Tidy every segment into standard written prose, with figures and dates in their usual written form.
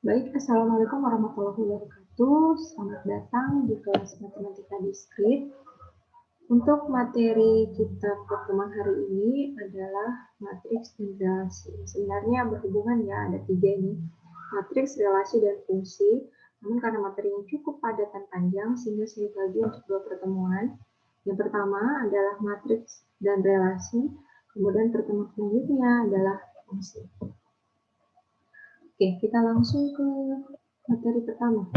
Baik, Assalamualaikum warahmatullahi wabarakatuh. Selamat datang di kelas Matematika Diskrit. Untuk materi kita pertemuan hari ini adalah matriks dan relasi. Sebenarnya berhubungan ya, ada 3 ini. Matriks, relasi, dan fungsi. Namun karena materinya cukup padat dan panjang, sehingga saya bagi untuk 2 pertemuan. Yang pertama adalah matriks dan relasi. Kemudian pertemuan selanjutnya adalah fungsi. Oke, kita langsung ke materi pertama.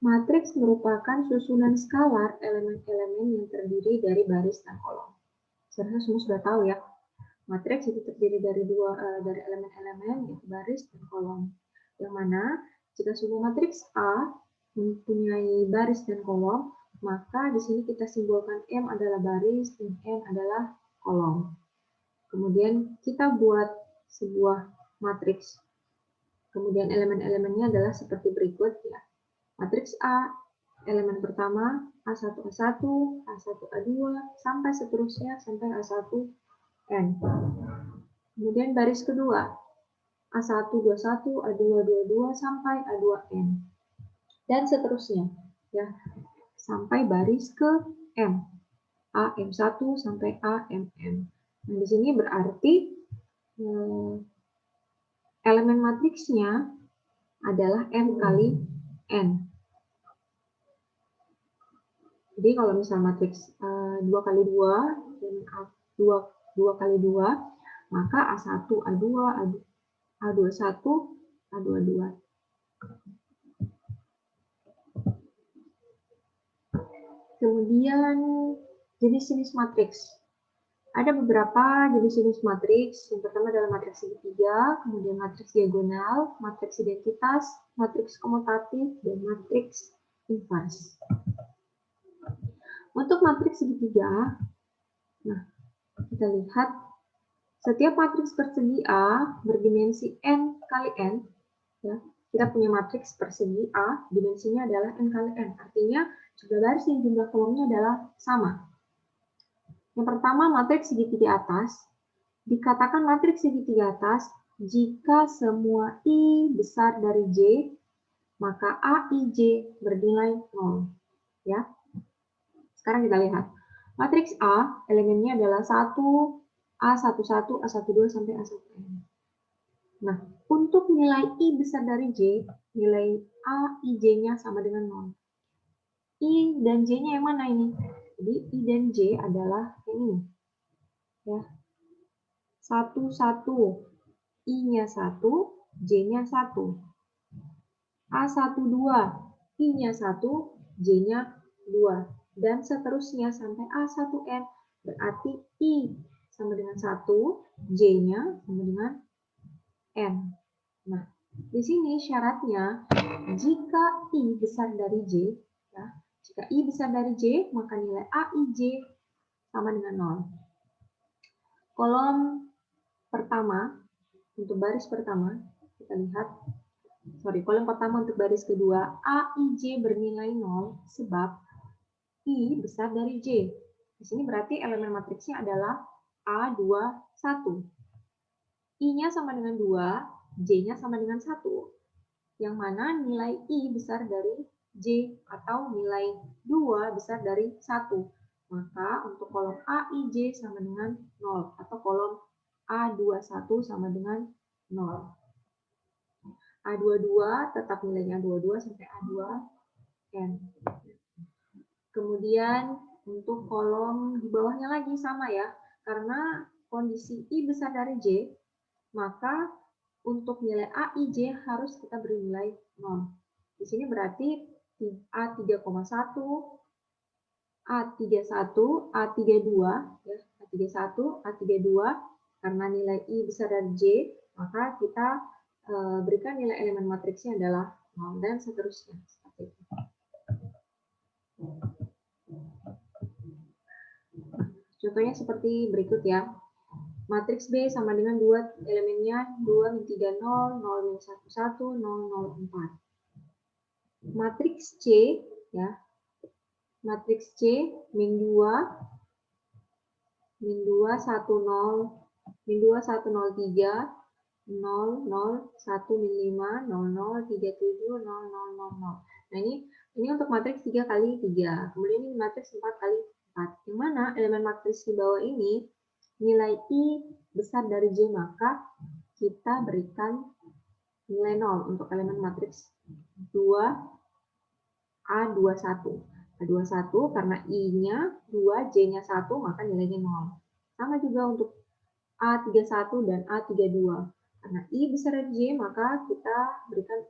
Matriks merupakan susunan skalar elemen-elemen yang terdiri dari baris dan kolom. Sebenarnya semua sudah tahu ya. Matriks itu terdiri dari dari elemen-elemen yaitu baris dan kolom. Yang mana jika semua matriks A mempunyai baris dan kolom, maka di sini kita simbolkan M adalah baris dan N adalah kolom. Kemudian kita buat sebuah matriks. Kemudian elemen-elemennya adalah seperti berikut ya. Matriks A, elemen pertama, A1, A1, A1, A2, sampai seterusnya sampai A1, N. Kemudian baris kedua, A1, 21, A2, 22, sampai A2N. Dan seterusnya, ya, sampai baris ke M. AM1 sampai AMN. Nah, di sini berarti elemen matriksnya adalah M kali N. Jadi kalau misal matriks 2 kali 2 dan 2 kali 2, maka A1, A2, A21, A22. Kemudian jenis-jenis matriks. Ada beberapa jenis-jenis matriks. Yang pertama adalah matriks segitiga, kemudian matriks diagonal, matriks identitas, matriks komutatif, dan matriks invers. Untuk matriks segitiga, nah kita lihat setiap matriks persegi A berdimensi n kali n. Ya, kita punya matriks persegi A, dimensinya adalah n kali n. Artinya jumlah baris dan jumlah kolomnya adalah sama. Yang pertama, matriks segitiga atas. Dikatakan matriks segitiga atas jika semua I besar dari J, maka AIJ bernilai 0. Ya. Sekarang kita lihat. Matriks A, elemennya adalah 1, A11, A12, sampai A1N. Nah, untuk nilai I besar dari J, nilai AIJ-nya sama dengan 0. I dan J-nya yang mana ini? Jadi I dan J adalah yang ini. Ya. 1, 1. I-nya 1, J-nya 1. A12, I-nya 1, J-nya 2. Dan seterusnya sampai A1N. Berarti I sama dengan 1, J-nya sama dengan N. Nah, di sini syaratnya, jika I besar dari J, ya, jika I besar dari J, maka nilai AIJ sama dengan 0. Kolom pertama, untuk baris pertama, kita lihat, kolom pertama untuk baris kedua, AIJ bernilai 0 sebab I besar dari J. Di sini berarti elemen matriksnya adalah A21. I-nya sama dengan 2, J-nya sama dengan 1. Yang mana nilai I besar dari J atau nilai 2 besar dari 1. Maka untuk kolom AIJ sama dengan 0 atau kolom A21 sama dengan 0. A22 tetap nilainya 22 sampai A2N. Kemudian untuk kolom di bawahnya lagi sama ya, karena kondisi I besar dari J, maka untuk nilai AIJ harus kita beri nilai 0. Di sini berarti A3,1, A31, A32, ya, A31, A32, karena nilai I besar dari J, maka kita berikan nilai elemen matriksnya adalah 0 dan seterusnya. Seperti itu. Contohnya seperti berikut ya. Matriks B sama dengan 2 elemennya 2, min 3, 0, 0, min 1, 1, 0, 0, 4. Matriks C, ya. Matriks C, min 2, min 2, 1, 0, min 2, 1, 0, 3, 0, 0, 1, 5, 0, 0, 3, 7, 0, 0, 0, 0. Nah, ini untuk matriks 3 kali 3. Kemudian ini matriks 4 kali 4. Yang mana elemen matriks di bawah ini nilai I besar dari J, maka kita berikan nilai 0 untuk elemen matriks 2A21. A21 karena I-nya 2, J-nya 1, maka nilainya 0. Sama juga untuk A31 dan A32. Karena I besar dari J, maka kita berikan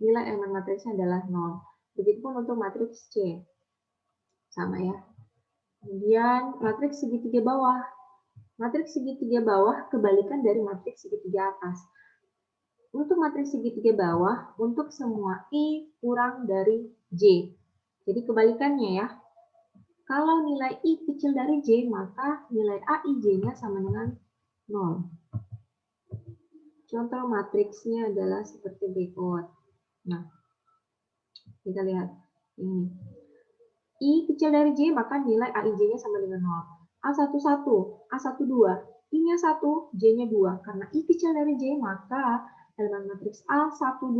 nilai elemen matriksnya adalah 0. Begitupun untuk matriks C. Sama ya. Kemudian matriks segitiga bawah. Matriks segitiga bawah kebalikan dari matriks segitiga atas. Untuk matriks segitiga bawah, untuk semua I kurang dari J. Jadi kebalikannya ya. Kalau nilai I kecil dari J, maka nilai AIJ-nya sama dengan 0. Contoh matriksnya adalah seperti berikut. Nah, kita lihat ini. I kecil dari J, maka nilai AIJ-nya sama dengan 0. A11, A12, I-nya 1, J-nya 2. Karena I kecil dari J, maka elemen matriks A12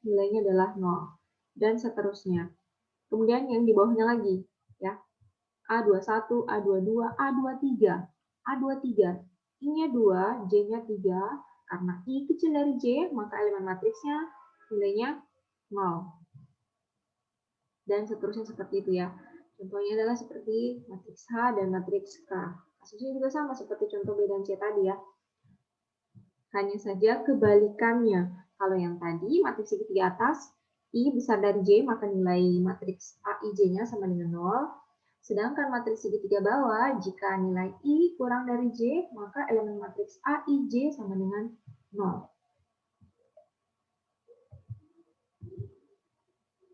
nilainya adalah 0. Dan seterusnya. Kemudian yang di bawahnya lagi, ya. A21, A22, A23. A23, I-nya 2, J-nya 3. Karena I kecil dari J, maka elemen matriksnya nilainya 0. Dan seterusnya seperti itu ya. Contohnya adalah seperti matriks H dan matriks K. Kasusnya juga sama seperti contoh B dan C tadi ya. Hanya saja kebalikannya. Kalau yang tadi matriks segitiga atas, I besar dari J, maka nilai matriks AIJ-nya sama dengan 0. Sedangkan matriks segitiga bawah, jika nilai I kurang dari J, maka elemen matriks AIJ sama dengan 0.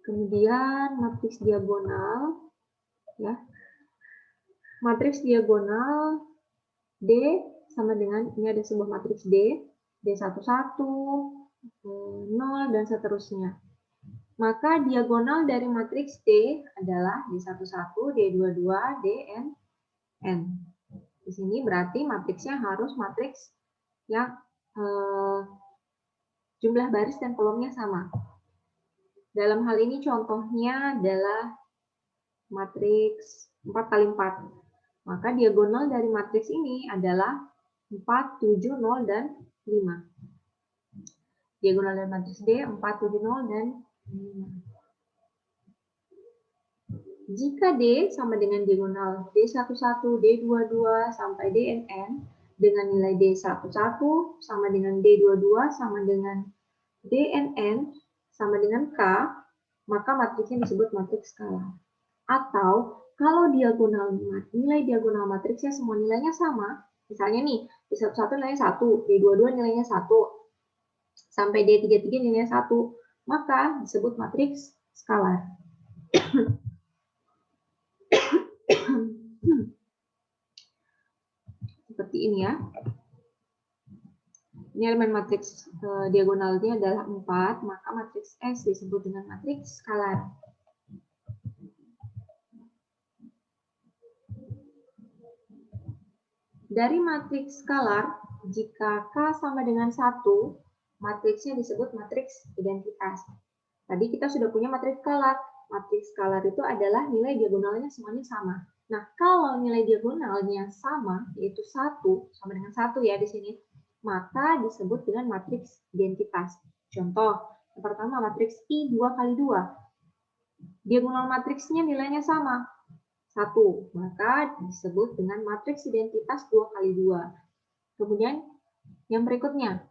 Kemudian matriks diagonal, ya. Matriks diagonal D sama dengan, ini ada sebuah matriks D, D11, 0, dan seterusnya. Maka diagonal dari matriks D adalah D11, D22, Dn, N. Di sini berarti matriksnya harus matriks yang jumlah baris dan kolomnya sama. Dalam hal ini contohnya adalah matriks 4 kali 4. Maka diagonal dari matriks ini adalah 4, 7, 0, dan 5. Diagonal dari matriks D 4, 7, 0, dan 5. Jika D sama dengan diagonal D11, D22, sampai Dnn, dengan nilai D11 sama dengan D22 sama dengan Dnn sama dengan K, maka matriksnya disebut matriks skalar. Atau kalau nilai diagonal matriksnya semua nilainya sama, misalnya nih, D11 nilainya 1, D22 nilainya 1, sampai D33 nilainya 1, maka disebut matriks skalar. Seperti ini ya. Ini elemen matriks diagonalnya adalah 4, maka matriks S disebut dengan matriks skalar. Dari matriks skalar, jika K sama dengan 1, matriksnya disebut matriks identitas. Tadi kita sudah punya matriks skalar. Matriks skalar itu adalah nilai diagonalnya semuanya sama. Nah, kalau nilai diagonalnya sama, yaitu 1, sama dengan 1 ya di sini, maka disebut dengan matriks identitas. Contoh, yang pertama matriks I 2 kali 2. Diagonal matriksnya nilainya sama, 1, maka disebut dengan matriks identitas 2 kali 2. Kemudian yang berikutnya,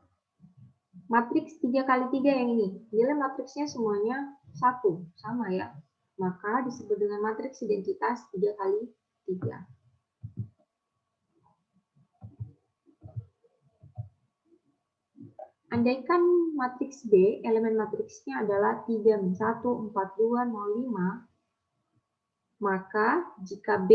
matriks 3 kali 3 yang ini, nilai matriksnya semuanya 1, sama ya, maka disebut dengan matriks identitas 3 kali 3. Andaikan matriks B, elemen matriksnya adalah 3, 1, 4, 2, 0, 5, maka jika B,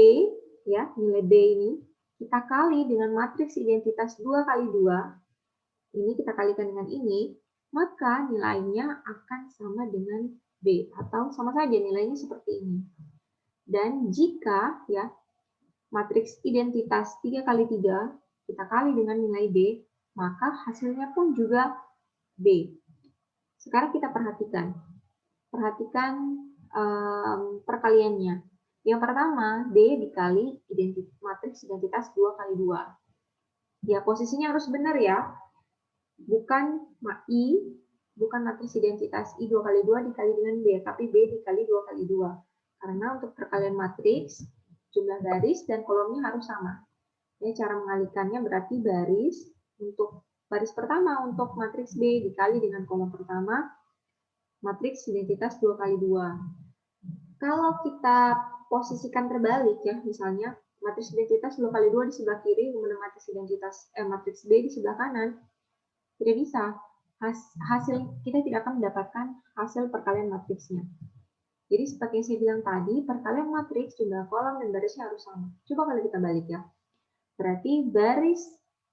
ya nilai B ini, kita kali dengan matriks identitas 2 kali 2, ini kita kalikan dengan ini, maka nilainya akan sama dengan B, atau sama saja nilainya seperti ini. Dan jika ya matriks identitas 3 kali 3, kita kali dengan nilai B, maka hasilnya pun juga B. Sekarang kita perhatikan perkaliannya. Yang pertama, D dikali matriks identitas 2 kali 2. Ya, posisinya harus benar ya. Bukan matriks identitas I 2 kali 2 dikali dengan B, tapi B dikali 2 kali 2. Karena untuk perkalian matriks, jumlah baris dan kolomnya harus sama. Ya, cara mengalikannya berarti baris pertama untuk matriks B dikali dengan kolom pertama, matriks identitas 2 kali 2. Kalau kita posisikan terbalik ya, misalnya matriks identitas 2 kali 2 di sebelah kiri, kemudian matriks B di sebelah kanan, tidak bisa. Kita tidak akan mendapatkan hasil perkalian matriksnya. Jadi seperti yang saya bilang tadi, perkalian matriks jumlah kolom dan barisnya harus sama. Coba kalau kita balik ya. Berarti baris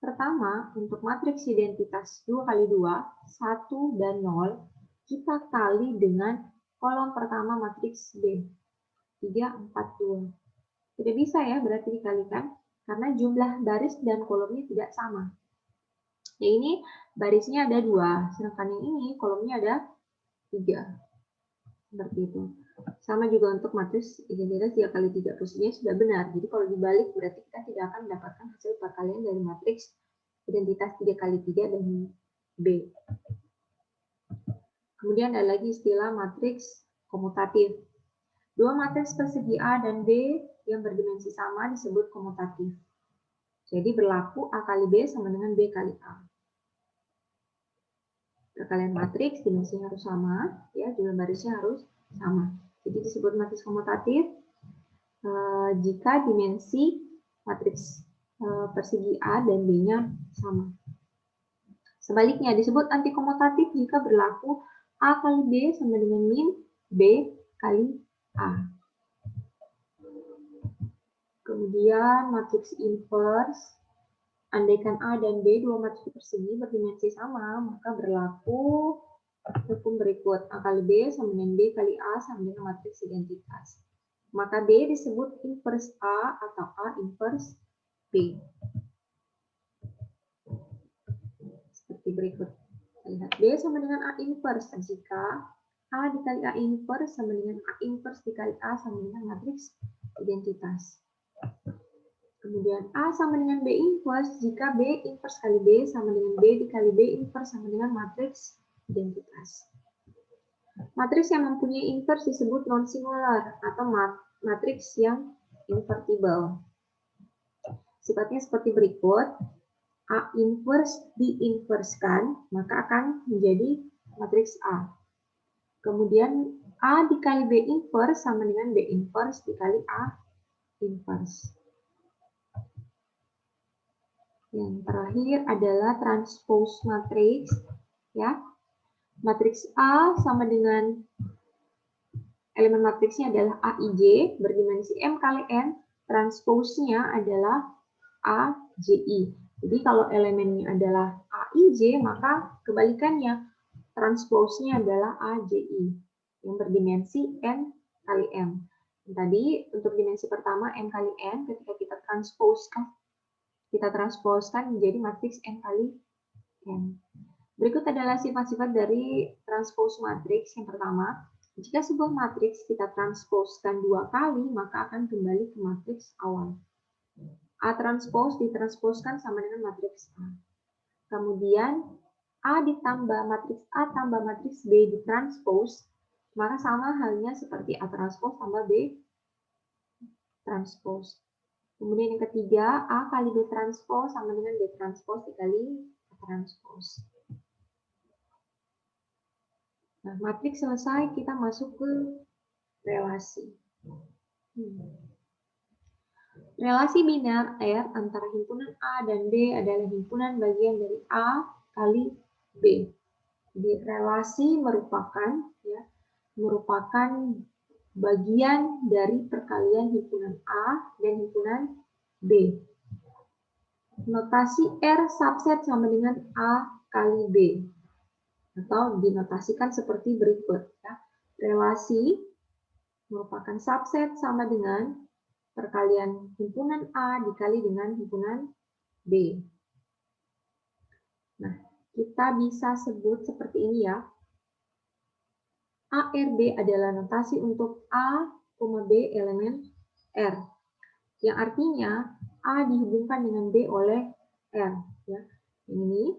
pertama untuk matriks identitas 2 kali 2, 1 dan 0, kita kali dengan kolom pertama matriks B, 3, 4, 2. Tidak bisa ya berarti dikalikan, karena jumlah baris dan kolomnya tidak sama. Ya, ini barisnya ada 2, sedangkan yang ini kolomnya ada 3. Seperti itu. Sama juga untuk matriks identitas 3 kali 3, posisinya sudah benar. Jadi kalau dibalik berarti kita tidak akan mendapatkan hasil perkalian dari matriks identitas 3 kali 3 dan B. Kemudian ada lagi istilah matriks komutatif. Dua matriks persegi A dan B yang berdimensi sama disebut komutatif. Jadi berlaku A kali B sama dengan B kali A. Perkalian matriks dimensinya harus sama, ya, jumlah barisnya harus sama. Jadi disebut matriks komutatif jika dimensi matriks persegi A dan B-nya sama. Sebaliknya disebut antikomutatif jika berlaku A kali B sama dengan min B kali A. Kemudian matriks inverse. Andaikan A dan B dua matriks persegi berdimensi sama, maka berlaku hukum berikut. A kali B sama dengan B kali A sama dengan matriks identitas. Maka B disebut inverse A atau A inverse B. Seperti berikut. Lihat, B sama dengan A inverse jika A dikali A inverse sama dengan A inverse dikali A sama dengan matriks identitas. Kemudian A sama dengan B inverse jika B inverse kali B sama dengan B dikali B inverse sama dengan matriks identitas. Matriks yang mempunyai inverse disebut non-singular atau matriks yang invertible. Sifatnya seperti berikut. A inverse diinverskan, maka akan menjadi matriks A. Kemudian A dikali B inverse sama dengan B inverse dikali A inverse. Yang terakhir adalah transpose matrix, ya. Matriks A sama dengan elemen matriksnya adalah AIJ berdimensi M kali N, transpose-nya adalah AJI. Jadi kalau elemennya adalah AIJ, maka kebalikannya transpose-nya adalah AJI yang berdimensi N kali M. Tadi untuk dimensi pertama M kali N, ketika kita transposkan menjadi matriks N kali N. Berikut adalah sifat-sifat dari transpose matriks. Yang pertama, jika sebuah matriks kita transposkan 2 kali, maka akan kembali ke matriks awal. A transpose ditransposkan sama dengan matriks A. Kemudian, A ditambah matriks A tambah matriks B ditranspose, maka sama halnya seperti A transpose tambah B transpose. Kemudian yang ketiga, A kali B transpose sama dengan B transpose dikali A transpose. Nah, matriks selesai, kita masuk ke relasi. Relasi biner R antara himpunan A dan B adalah himpunan bagian dari A kali B. Jadi relasi merupakan bagian dari perkalian himpunan A dan himpunan B. Notasi R subset sama dengan A kali B. Atau dinotasikan seperti berikut. Ya. Relasi merupakan subset sama dengan perkalian himpunan A dikali dengan himpunan B. Nah, kita bisa sebut seperti ini ya. ARB adalah notasi untuk A, B elemen R. Yang artinya A dihubungkan dengan B oleh R. Ya. Ini,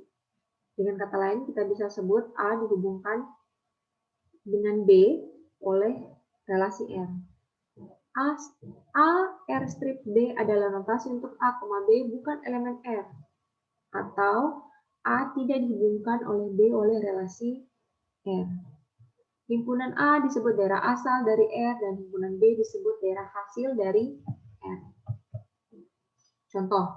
dengan kata lain kita bisa sebut A dihubungkan dengan B oleh relasi R. A R strip B adalah notasi untuk A, B bukan elemen R. Atau A tidak dihubungkan oleh B oleh relasi R. Himpunan A disebut daerah asal dari R dan himpunan B disebut daerah hasil dari R. Contoh,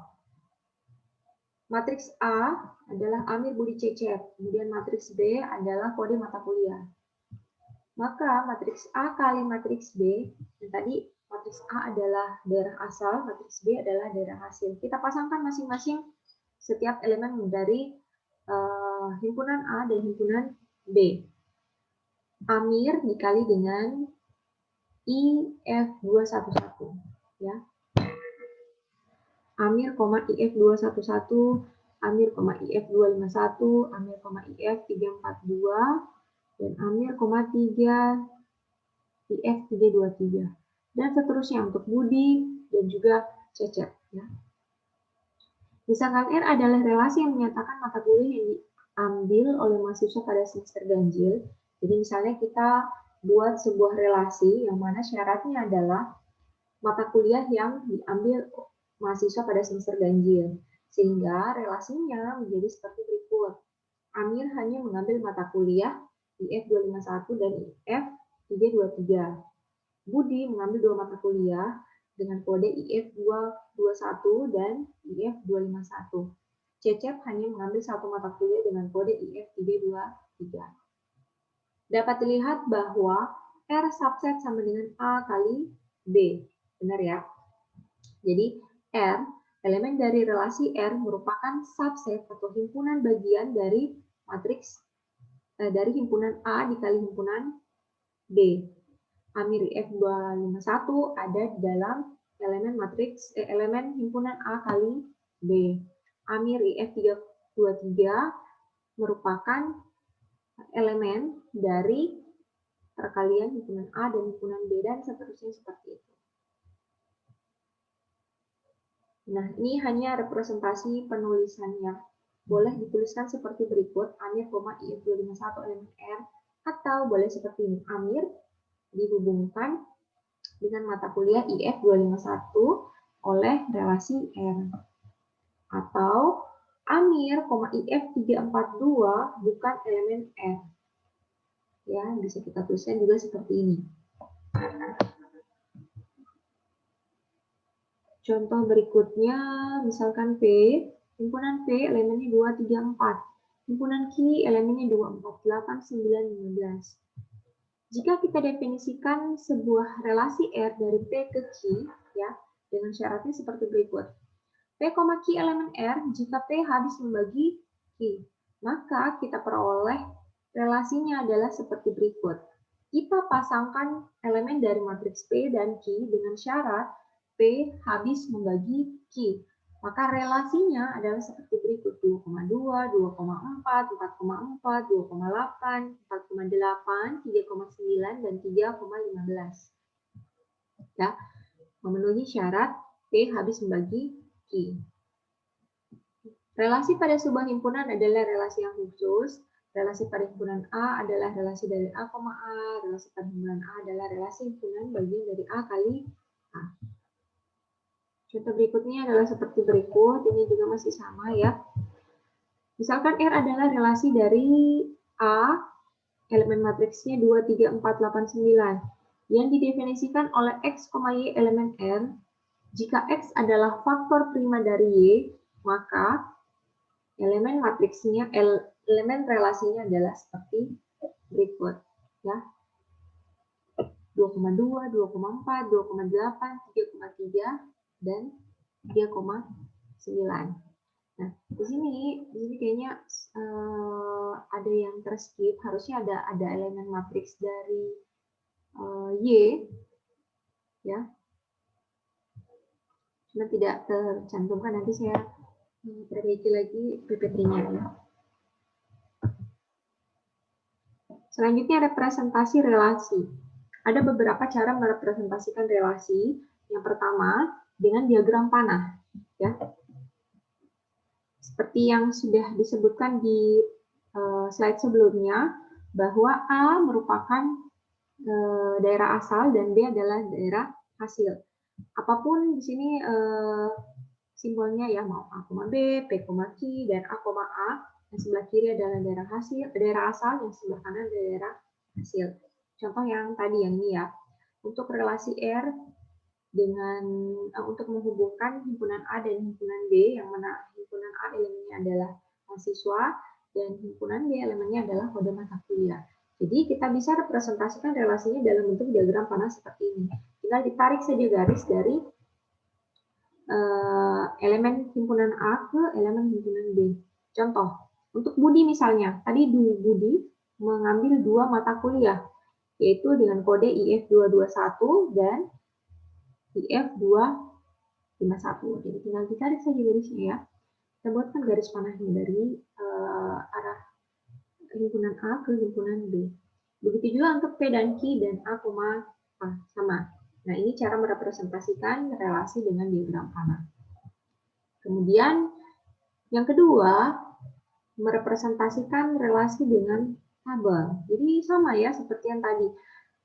matriks A adalah Amir Budi Cecep, kemudian matriks B adalah kode mata kuliah. Maka matriks A kali matriks B, dan tadi matriks A adalah daerah asal, matriks B adalah daerah hasil. Kita pasangkan masing-masing setiap elemen dari himpunan A dan himpunan B. Amir dikali dengan IF211, ya. Amir, IF211, Amir, IF251, Amir, IF342, dan Amir, 3 IF323. Dan seterusnya untuk Budi dan juga Cecep. Ya. Misalkan R adalah relasi yang menyatakan mata kuliah yang diambil oleh mahasiswa pada semester ganjil. Jadi misalnya kita buat sebuah relasi yang mana syaratnya adalah mata kuliah yang diambil mahasiswa pada semester ganjil. Sehingga relasinya menjadi seperti berikut. Amir hanya mengambil mata kuliah IF251 dan IF323. Budi mengambil 2 mata kuliah dengan kode IF221 dan IF251. Cecep hanya mengambil 1 mata kuliah dengan kode IF323. Dapat dilihat bahwa R subset sama dengan A kali B. Benar ya? Jadi R, elemen dari relasi R merupakan subset atau himpunan bagian dari matriks dari himpunan A dikali himpunan B. Amir IF251 ada di dalam elemen matriks elemen himpunan A kali B. Amir IF323 merupakan elemen dari perkalian himpunan A dan himpunan B dan seterusnya seperti itu. Nah, ini hanya representasi penulisannya. Boleh dituliskan seperti berikut, Amir, IF251 elemen R, atau boleh seperti ini, Amir dihubungkan dengan mata kuliah IF251 oleh relasi R. Atau Amir, IF342 bukan elemen R. Ya, bisa kita tuliskan juga seperti ini. Contoh berikutnya, misalkan P, himpunan P elemennya 2, 3, 4. Himpunan Q elemennya 2, 4, 8, 9, 15. Jika kita definisikan sebuah relasi R dari P ke Q, ya, dengan syaratnya seperti berikut. P, Q elemen R, jika P habis membagi Q, maka kita peroleh relasinya adalah seperti berikut. Kita pasangkan elemen dari matriks P dan Q dengan syarat P habis membagi Q. Maka relasinya adalah seperti berikut, 2,2, 2,4, 4,4, 2,8, 4,8, 3,9, dan 3,15. Ya, memenuhi syarat P habis membagi Q. Relasi pada sebuah himpunan adalah relasi yang khusus. Relasi pada himpunan A adalah relasi dari A, relasi pada himpunan A adalah relasi himpunan bagian dari A kali A. Contoh berikutnya adalah seperti berikut, ini juga masih sama ya. Misalkan R adalah relasi dari A, elemen matriksnya 2, 3, 4, 8, 9, yang didefinisikan oleh X, Y elemen R. Jika X adalah faktor prima dari Y, maka elemen matriksnya, elemen relasinya adalah seperti berikut. Ya. 2,2, 2,4, 2,8, 3,3, dan 3,9. Nah, di sini kayaknya ada yang terskip. Harusnya ada elemen matriks dari Y, ya. Cuma tidak tercantumkan. Nanti saya perbaiki lagi PPT-nya ya. Selanjutnya representasi relasi. Ada beberapa cara merepresentasikan relasi. Yang pertama, dengan diagram panah. Ya. Seperti yang sudah disebutkan di slide sebelumnya, bahwa A merupakan daerah asal dan B adalah daerah hasil. Apapun di sini simbolnya ya, mau A, B, P, Q, dan A, A. Yang sebelah kiri adalah daerah hasil, daerah asal, yang sebelah kanan daerah hasil. Contoh yang tadi yang ini ya. Untuk relasi R dengan untuk menghubungkan himpunan A dan himpunan B, yang mana himpunan A elemennya adalah mahasiswa dan himpunan B elemennya adalah kode mata kuliah. Jadi kita bisa representasikan relasinya dalam bentuk diagram panah seperti ini. Tinggal ditarik saja garis dari elemen himpunan A ke elemen himpunan B. Contoh, untuk Budi misalnya, tadi Budi mengambil 2 mata kuliah, yaitu dengan kode IF221 dan IF251. Jadi tinggal ditarik saja garisnya ya. Kita buatkan garis panahnya dari arah himpunan A ke himpunan B. Begitu juga untuk P dan Q dan A, sama. Nah, ini cara merepresentasikan relasi dengan diagram panah. Kemudian, yang kedua, merepresentasikan relasi dengan tabel. Jadi sama ya, seperti yang tadi.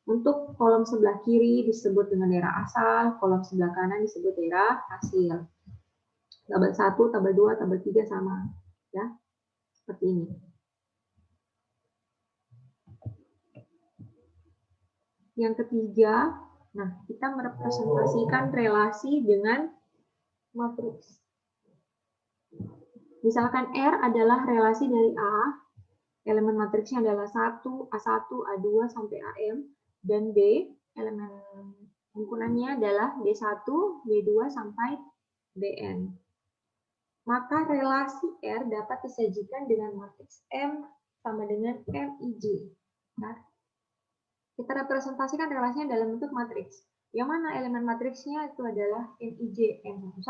Untuk kolom sebelah kiri disebut dengan daerah asal, kolom sebelah kanan disebut daerah hasil. Tabel 1, tabel 2, tabel 3 sama. Ya, seperti ini. Yang ketiga, nah kita merepresentasikan relasi dengan matriks. Misalkan R adalah relasi dari A, elemen matriksnya adalah 1, A1, A2 sampai AM, dan B, elemen himpunannya adalah B1, B2 sampai Bn. Maka relasi R dapat disajikan dengan matriks M sama dengan MIJ. Nah, kita representasikan relasinya dalam bentuk matriks. Yang mana elemen matriksnya itu adalah MIJ, M11,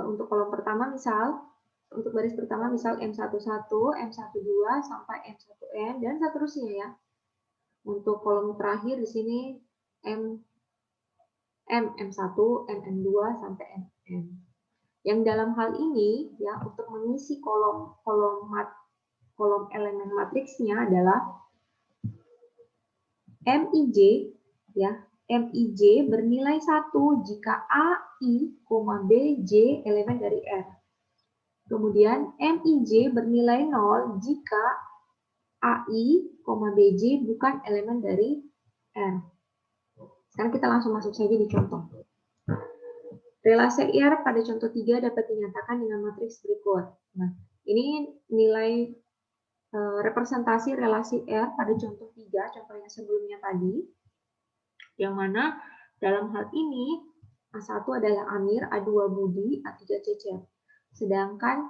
untuk kolom pertama misal, untuk baris pertama misal M11, M12 sampai M1N, dan seterusnya ya. Untuk kolom terakhir di sini M1, MN2 sampai MN. Yang dalam hal ini ya, untuk mengisi kolom elemen matriksnya adalah MIJ ya, MIJ bernilai 1 jika AI, BJ elemen dari R. Kemudian MIJ bernilai 0 jika AI, BJ bukan elemen dari R. Sekarang kita langsung masuk saja di contoh. Relasi R pada contoh 3 dapat dinyatakan dengan matriks berikut. Nah, ini nilai representasi relasi R pada contoh 3, contoh yang sebelumnya tadi, yang mana dalam hal ini A1 adalah Amir, A2 Budi, A3 Cecep. Sedangkan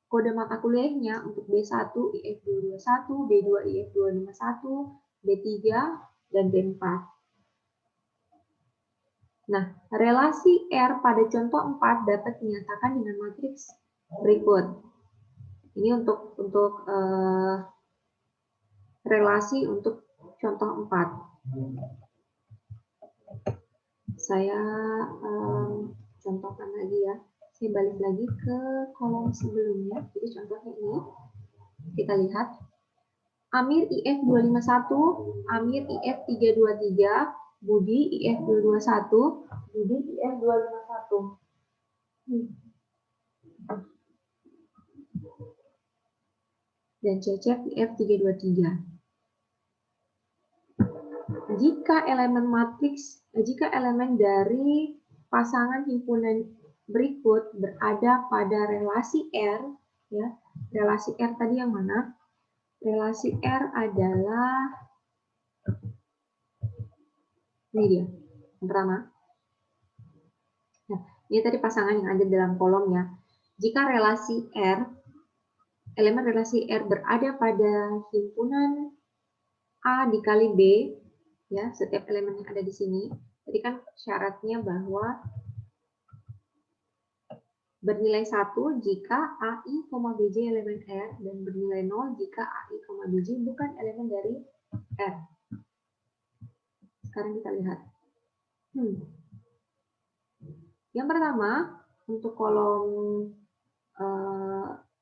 kode mata kuliahnya untuk B1 IF221, B2 IF251, B3, dan B4. Nah, relasi R pada contoh 4 dapat dinyatakan dengan matriks berikut. Ini untuk relasi untuk contoh 4. Saya contohkan lagi ya. Saya balik lagi ke kolom sebelumnya. Jadi contohnya ini. Kita lihat. Amir IF251, Amir IF323, Budi IF221, Budi IF251. Dan Cecep IF323. Jika elemen dari pasangan himpunan berikut berada pada relasi R, ya, relasi R tadi yang mana? Relasi R adalah ini dia, yang pertama. Nah, ini tadi pasangan yang ada dalam kolom ya. Jika relasi R, elemen relasi R berada pada himpunan A dikali B, ya, setiap elemen yang ada di sini. Tadi kan syaratnya bahwa bernilai 1 jika AI, BJ elemen R dan bernilai 0 jika AI, BJ bukan elemen dari R. Sekarang kita lihat. Yang pertama, untuk kolom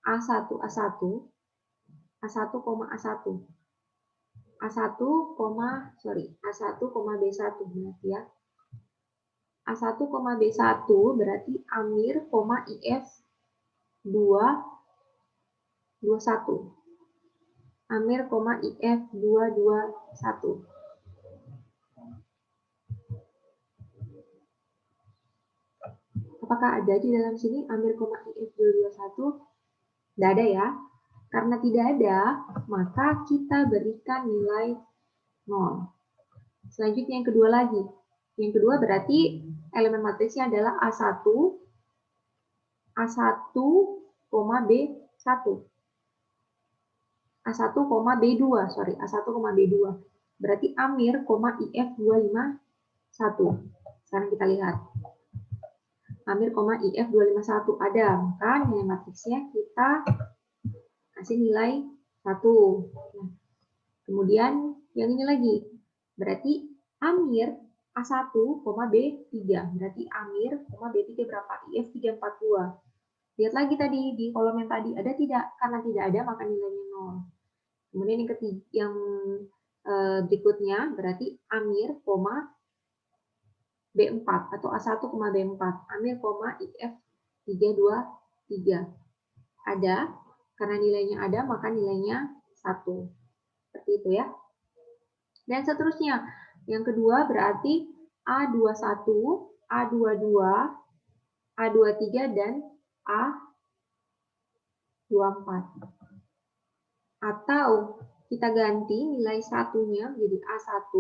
A1, A1, A1, A1, B1 berarti ya. A1, B1 berarti Amir, IF 221. Amir, IF 221. Apakah ada di dalam sini Amir, IF 221? Tidak ada ya. Karena tidak ada, maka kita berikan nilai 0. Selanjutnya yang kedua lagi. Yang kedua berarti elemen matriksnya adalah A1, B1. A1, B2, B2. Berarti Amir, IF 251. Sekarang kita lihat. Amir, IF 251 ada, maka nilai matriksnya kita kasih nilai 1. Nah, kemudian yang ini lagi, berarti Amir A1, B3. Berarti Amir, B3 berapa? IF 342. Lihat lagi tadi di kolom yang tadi, ada tidak? Karena tidak ada, maka nilainya 0. Kemudian yang ketiga, yang berikutnya, berarti Amir, B4 atau A1, B4. Amir, IF 323. Ada, karena nilainya ada, maka nilainya 1. Seperti itu ya. Dan seterusnya. Yang kedua berarti A21, A22, A23, dan A24. Atau kita ganti nilai satunya menjadi A1,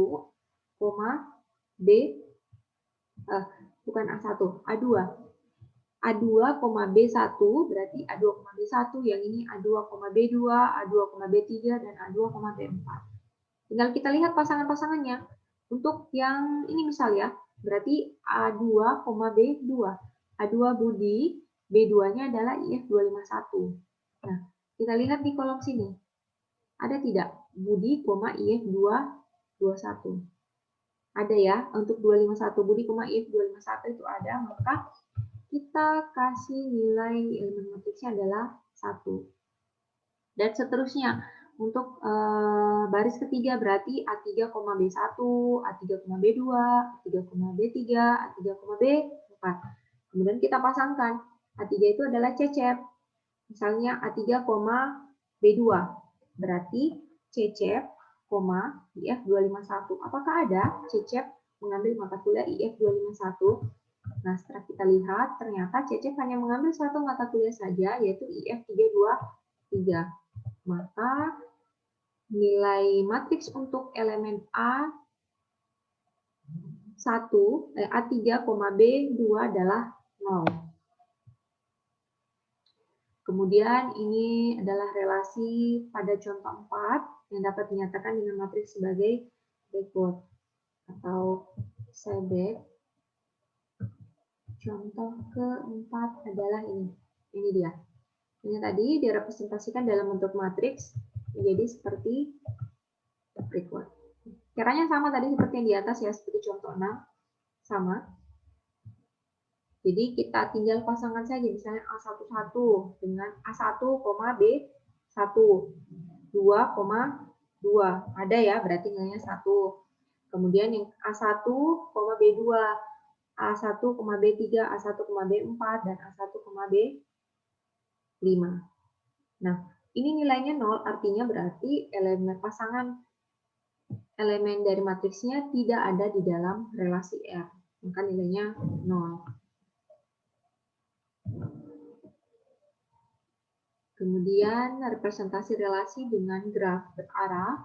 bukan A1, A2. A2, B1 berarti A2, B1, yang ini A2, B2, A2, B3, dan A2, B4. Tinggal kita lihat pasangan-pasangannya. Untuk yang ini misalnya, berarti A2, B2. A2 Budi, B2-nya adalah IF 251. Nah, kita lihat di kolom sini. Ada tidak? Budi, IF 221. Ada ya, untuk 251. Budi, IF 251 itu ada, maka kita kasih nilai elemen matriksnya adalah 1. Dan seterusnya, untuk baris ketiga berarti A3, B1, A3, B2, A3, B3, A3, B4. Kemudian kita pasangkan. A3 itu adalah cecep. Misalnya A3, B2. Berarti cecep, IF 251. Apakah ada cecep mengambil mata kuliah IF 251? Nah, setelah kita lihat, ternyata Cecep hanya mengambil satu mata kuliah saja, yaitu IF 323. Maka nilai matriks untuk elemen A3, B2 adalah 0. Kemudian ini adalah relasi pada contoh 4 yang dapat dinyatakan dengan matriks sebagai berikut atau Sebeck. Contoh keempat adalah ini. Ini dia. Ini tadi direpresentasikan dalam bentuk matriks menjadi seperti berikut. Caranya sama tadi seperti yang di atas ya, seperti contoh 6. Sama. Jadi kita tinggal pasangkan saja misalnya A11 dengan A1, B1. 2, 2. Ada ya, berarti nilainya 1. Kemudian yang A1, B2. A1, B3, A1, B4, dan A1, B5. Nah, ini nilainya 0, artinya berarti elemen pasangan elemen dari matriksnya tidak ada di dalam relasi R. Maka nilainya 0. Kemudian representasi relasi dengan graf berarah.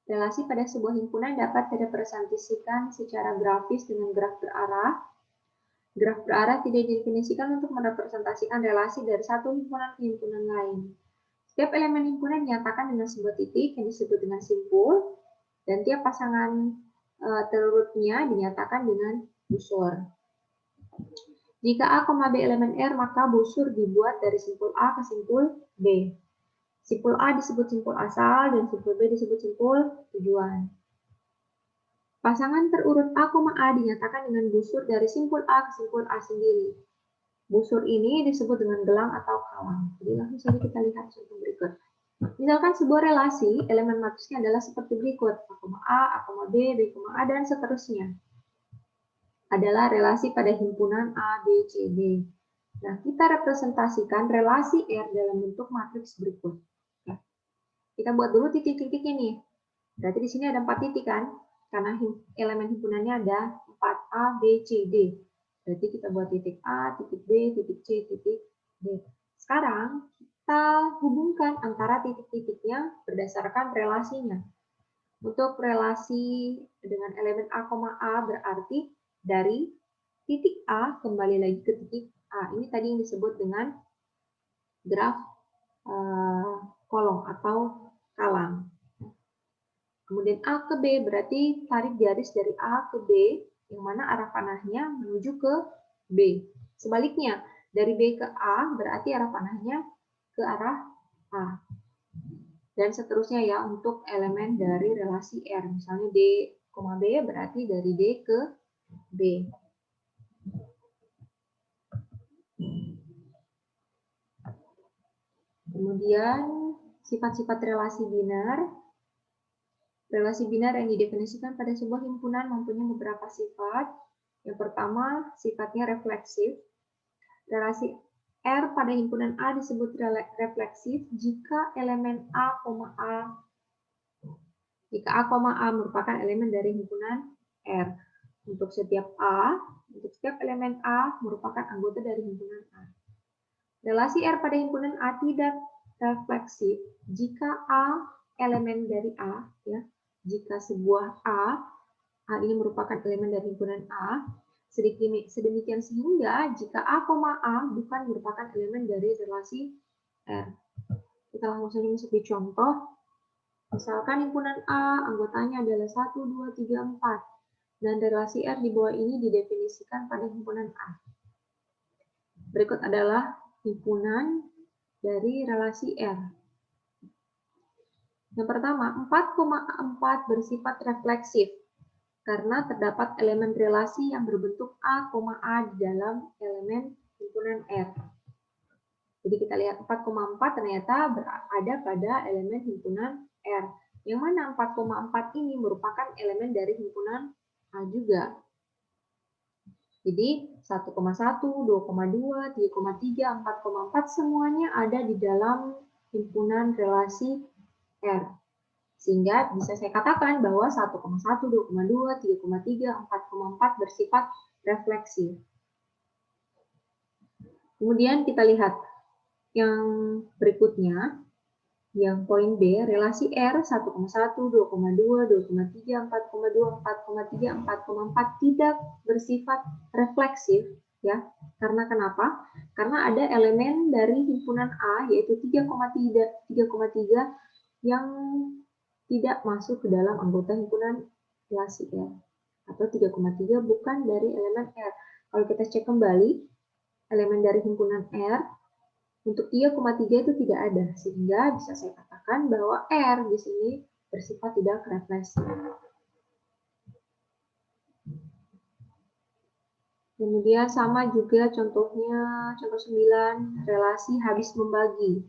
Relasi pada sebuah himpunan dapat direpresentasikan secara grafis dengan graf berarah. Graf berarah tidak didefinisikan untuk merepresentasikan relasi dari satu himpunan ke himpunan lain. Setiap elemen himpunan dinyatakan dengan sebuah titik yang disebut dengan simpul, dan tiap pasangan terurutnya dinyatakan dengan busur. Jika A, B elemen R, maka busur dibuat dari simpul A ke simpul B. Simpul A disebut simpul asal dan simpul B disebut simpul tujuan. Pasangan terurut A, A dinyatakan dengan busur dari simpul A ke simpul A sendiri. Busur ini disebut dengan gelang atau kalang. Jadi langsung saja kita lihat contoh berikut. Misalkan sebuah relasi, elemen matriksnya adalah seperti berikut. A, B, B, A, dan seterusnya. Adalah relasi pada himpunan A, B, C, D. Nah, kita representasikan relasi R dalam bentuk matriks berikut. Ya. Kita buat dulu titik-titiknya nih. Berarti di sini ada 4 titik kan? Karena elemen himpunannya ada 4A, B, C, D. Berarti kita buat titik A, titik B, titik C, titik D. Sekarang kita hubungkan antara titik-titiknya berdasarkan relasinya. Untuk relasi dengan elemen A, berarti dari titik A kembali lagi ke titik A. Ini tadi yang disebut dengan graf kolom atau kalang. Kemudian A ke B berarti tarik garis dari A ke B, yang mana arah panahnya menuju ke B. Sebaliknya, dari B ke A berarti arah panahnya ke arah A. Dan seterusnya ya untuk elemen dari relasi R. Misalnya D, B berarti dari D ke B. Kemudian sifat-sifat relasi biner. Relasi biner yang didefinisikan pada sebuah himpunan mempunyai beberapa sifat. Yang pertama, sifatnya refleksif. Relasi R pada himpunan A disebut refleksif jika elemen A, A merupakan elemen dari himpunan R. Untuk setiap elemen A merupakan anggota dari himpunan A. Relasi R pada himpunan A tidak refleksif jika A elemen dari A, ya. Jika sebuah A ini merupakan elemen dari himpunan A, sedemikian sehingga jika A, bukan merupakan elemen dari relasi R. Kita langsung saja masuk di contoh. Misalkan himpunan A, anggotanya adalah 1, 2, 3, 4. Dan relasi R di bawah ini didefinisikan pada himpunan A. Berikut adalah himpunan dari relasi R. Yang pertama, 4,4 bersifat refleksif karena terdapat elemen relasi yang berbentuk A, di dalam elemen himpunan R. Jadi kita lihat 4,4 ternyata berada pada elemen himpunan R. Yang mana 4,4 ini merupakan elemen dari himpunan A juga. Jadi 1,1, 2,2, 3,3, 4,4 semuanya ada di dalam himpunan relasi R. Sehingga bisa saya katakan bahwa 1,1, 2,2, 3,3, 4,4 bersifat refleksif. Kemudian kita lihat yang berikutnya, yang poin B, relasi R 1,1, 2,2, 2,3, 4,2, 4,3, 4,4 tidak bersifat refleksif, ya. Karena kenapa? Karena ada elemen dari himpunan A yaitu 3,3 yang tidak masuk ke dalam anggota himpunan relasi R. Atau 3,3 bukan dari elemen R. Kalau kita cek kembali, elemen dari himpunan R, untuk 3,3 itu tidak ada. Sehingga bisa saya katakan bahwa R di sini bersifat tidak refleksif. Kemudian sama juga contohnya, contoh 9, relasi habis membagi.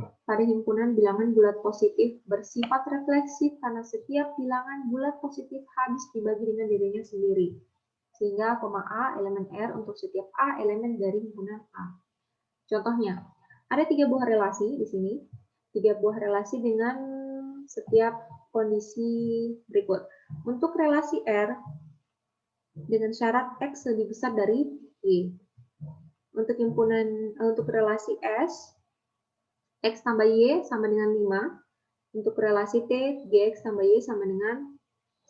Pada himpunan bilangan bulat positif bersifat refleksif karena setiap bilangan bulat positif habis dibagi dengan dirinya sendiri. Sehingga A elemen R untuk setiap A elemen dari himpunan A. Contohnya, ada 3 buah relasi di sini. 3 buah relasi dengan setiap kondisi berikut. Untuk relasi R, dengan syarat X lebih besar dari Y. Untuk relasi S, X tambah Y sama dengan 5. Untuk relasi T, GX tambah Y sama dengan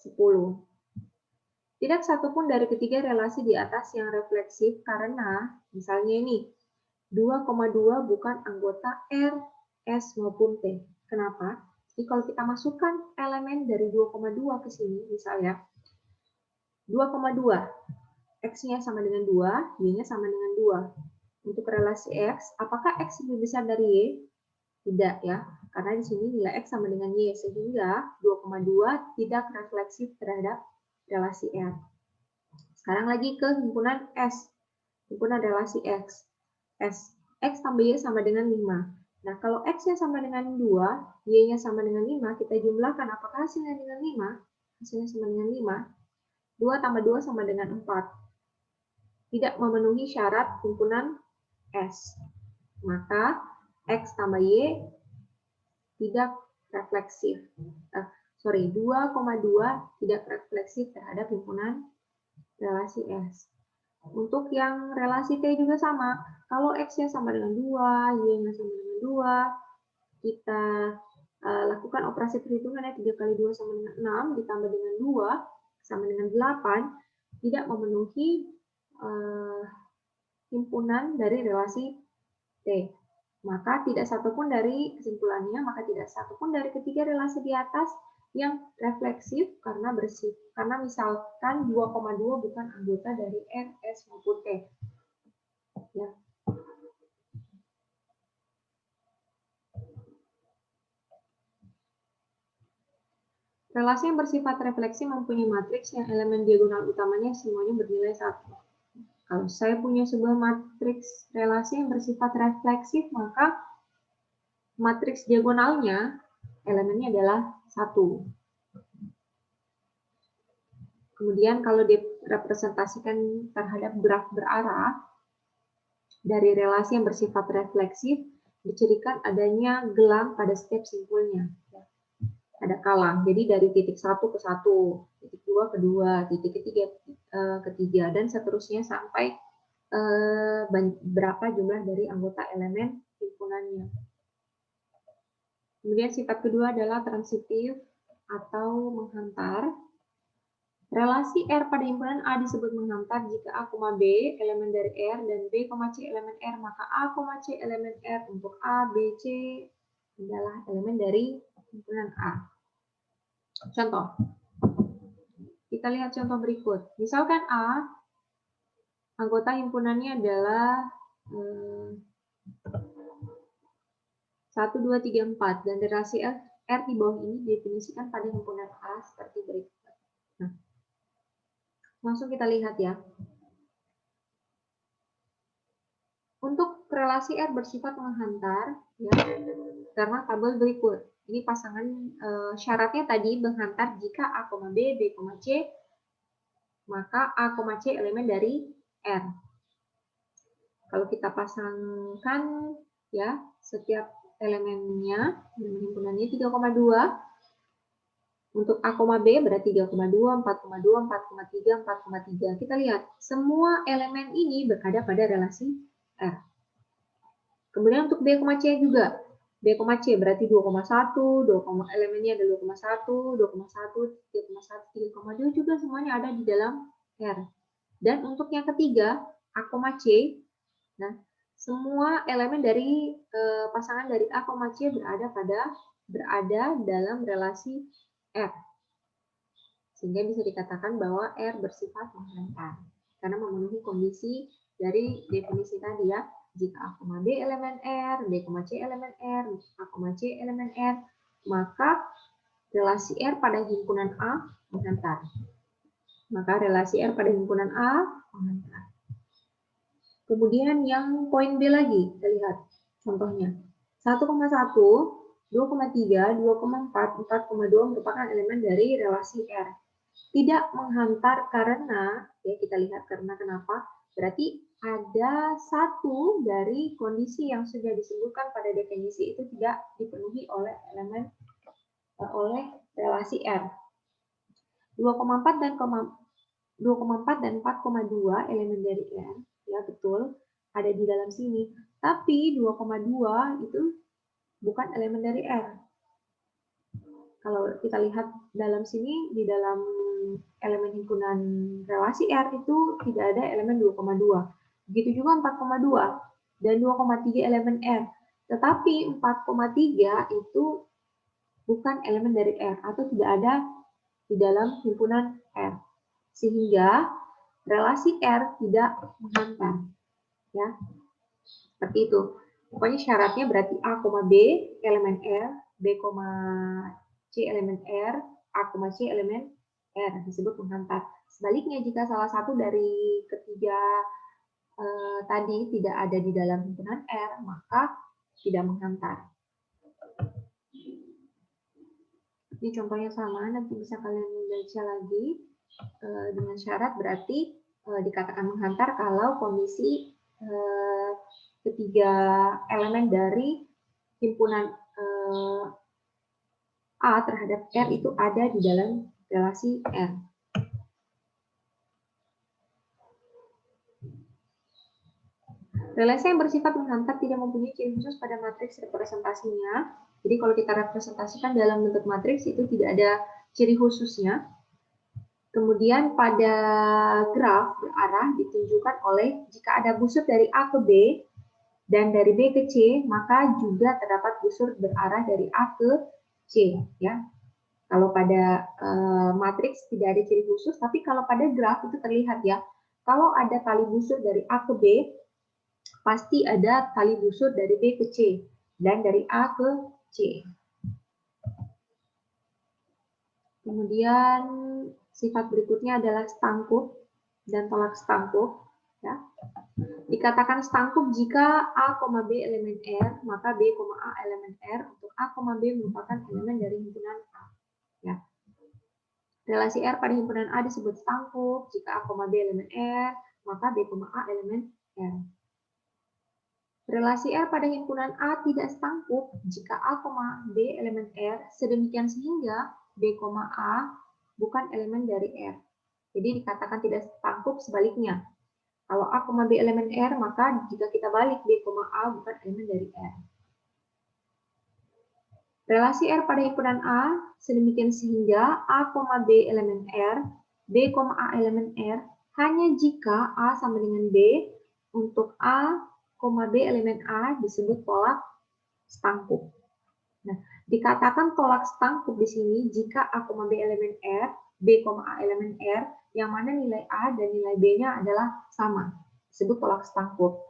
10. Tidak satupun dari ketiga relasi di atas yang refleksif karena, misalnya ini, 2,2 bukan anggota R, S, maupun T. Kenapa? Jadi kalau kita masukkan elemen dari 2,2 ke sini, misalnya, 2,2. X-nya sama dengan 2, Y-nya sama dengan 2. Untuk relasi X, apakah X lebih besar dari Y? Tidak ya, karena di sini nilai X sama dengan Y, sehingga 2,2 tidak refleksif terhadap relasi R. Sekarang lagi ke himpunan S, himpunan relasi X. X tambah Y sama dengan 5. Nah, kalau X-nya sama dengan 2, Y-nya sama dengan 5, kita jumlahkan apakah hasilnya dengan 5? Hasilnya sama dengan 5. 2 tambah 2 sama dengan 4. Tidak memenuhi syarat himpunan S. Maka X tambah Y tidak refleksif. 2,2 tidak refleksif terhadap himpunan relasi S. Untuk yang relasi T juga sama. Kalau X-nya sama dengan 2, Y-nya sama dengan 2, kita lakukan operasi perhitungan ya, 3 kali 2 sama dengan 6, ditambah dengan 2, sama dengan 8, tidak memenuhi himpunan dari relasi T. Maka tidak satupun dari kesimpulannya, maka tidak satupun dari ketiga relasi di atas yang refleksif karena bersih. Karena misalkan 2,2 bukan anggota dari R, S, maupun T. Ya. Relasi yang bersifat refleksi mempunyai matriks yang elemen diagonal utamanya semuanya bernilai 1. Kalau saya punya sebuah matriks relasi yang bersifat refleksif, maka matriks diagonalnya elemennya adalah 1. Kemudian kalau direpresentasikan terhadap graf berarah dari relasi yang bersifat refleksif, dicirikan adanya gelang pada setiap simpulnya. Ada kalang, jadi dari titik 1 ke 1, titik 2 ke 2, titik ketiga ke 3, dan seterusnya sampai berapa jumlah dari anggota elemen himpunannya. Kemudian sifat kedua adalah transitif atau menghantar. Relasi R pada himpunan A disebut menghantar jika A, B elemen dari R dan B, C elemen R, maka A, C elemen R untuk A, B, C adalah elemen dari himpunan A. Contoh. Kita lihat contoh berikut. Misalkan A, anggota himpunannya adalah 1, 2, 3, 4, dan relasi R di bawah ini didefinisikan pada himpunan A seperti berikut. Nah, langsung kita lihat ya. Untuk relasi R bersifat menghantar, ya, karena tabel berikut. Ini pasangan syaratnya tadi menghantar jika A, B, B, C, maka A, C elemen dari R. Kalau kita pasangkan ya setiap elemennya, elemen himpunannya 3,2. Untuk A, B berarti 3,2, 4,2, 4,3, 4,3. Kita lihat, semua elemen ini berada pada relasi R. Kemudian untuk B, C juga. B, C berarti 2,1, elemennya ada 2,1, 2,1, 3,1, 3,2 juga semuanya ada di dalam R. Dan untuk yang ketiga, A, C, nah semua elemen dari pasangan dari A, C berada dalam relasi R. Sehingga bisa dikatakan bahwa R bersifat menghantar. Karena memenuhi kondisi dari definisi tadi ya. Jika A, B elemen R, B, C elemen R, A, C elemen R, maka relasi R pada himpunan A menghantar. Maka relasi R pada himpunan A menghantar. Kemudian yang poin B lagi, kita lihat contohnya. 1,1, 2,3, 2,4, 4,2 merupakan elemen dari relasi R. Tidak menghantar karena, ya kita lihat karena kenapa, berarti ada satu dari kondisi yang sudah disebutkan pada definisi itu tidak dipenuhi oleh relasi R. 2,4 dan 4,2 elemen dari R, ya betul, ada di dalam sini. Tapi 2,2 itu bukan elemen dari R. Kalau kita lihat dalam sini, di dalam elemen himpunan relasi R itu tidak ada elemen 2,2. Begitu juga 4,2 dan 2,3 elemen R. Tetapi 4,3 itu bukan elemen dari R atau tidak ada di dalam himpunan R. Sehingga relasi R tidak menghantar. Ya, seperti itu. Pokoknya syaratnya berarti A, B elemen R, B, C elemen R, A, C elemen R disebut menghantar. Sebaliknya jika salah satu dari ketiga tadi tidak ada di dalam himpunan R, maka tidak menghantar. Ini contohnya sama, nanti bisa kalian baca lagi dengan syarat berarti dikatakan menghantar kalau kondisi ketiga elemen dari himpunan A terhadap R itu ada di dalam relasi R. Relasi yang bersifat menghantar tidak mempunyai ciri khusus pada matriks representasinya. Jadi kalau kita representasikan dalam bentuk matriks itu tidak ada ciri khususnya. Kemudian pada graf berarah ditunjukkan oleh jika ada busur dari A ke B dan dari B ke C, maka juga terdapat busur berarah dari A ke C. Ya. Kalau pada matriks tidak ada ciri khusus, tapi kalau pada graf itu terlihat ya. Kalau ada tali busur dari A ke B, pasti ada tali busur dari B ke C dan dari A ke C. Kemudian sifat berikutnya adalah stangkup dan tolak stangkup. Ya. Dikatakan stangkup jika A, B elemen R, maka B, A elemen R untuk A, B merupakan elemen dari himpunan A. Ya. Relasi R pada himpunan A disebut stangkup jika A, B elemen R, maka B, A elemen R. Relasi R pada himpunan A tidak stangkup jika A, B elemen R, sedemikian sehingga B, A bukan elemen dari R. Jadi dikatakan tidak stangkup sebaliknya. Kalau A, B elemen R, maka jika kita balik B, A bukan elemen dari R. Relasi R pada himpunan A sedemikian sehingga A, B elemen R, B, A elemen R hanya jika A sama dengan B untuk A, B elemen A disebut tolak stangkup. Nah, dikatakan tolak stangkup di sini jika A, B elemen R, B, A elemen R, yang mana nilai A dan nilai B-nya adalah sama, disebut tolak stangkup.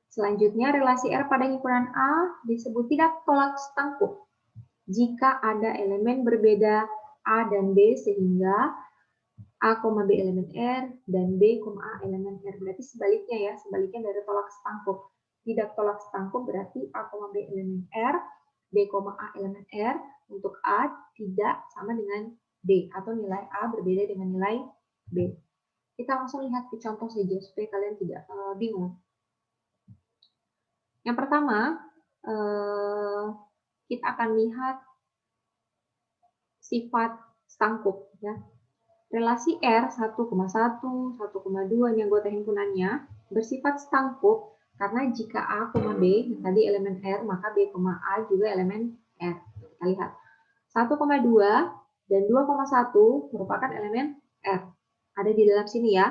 Selanjutnya, relasi R pada himpunan A disebut tidak tolak stangkup jika ada elemen berbeda A dan B sehingga A, B elemen R dan B, A elemen R. Berarti sebaliknya ya, sebaliknya dari tolak stangkup. Tidak tolak stangkup berarti A, B elemen R, B, A elemen R. Untuk A tidak sama dengan B atau nilai A berbeda dengan nilai B. Kita langsung lihat ke contoh saja supaya kalian tidak bingung. Yang pertama, kita akan lihat sifat stangkup ya. Relasi R 1,1, 1,2 ini anggota himpunannya bersifat stangkup karena jika A, B tadi elemen R, maka B, A juga elemen R. Kita lihat 1,2 dan 2,1 merupakan elemen R. Ada di dalam sini ya.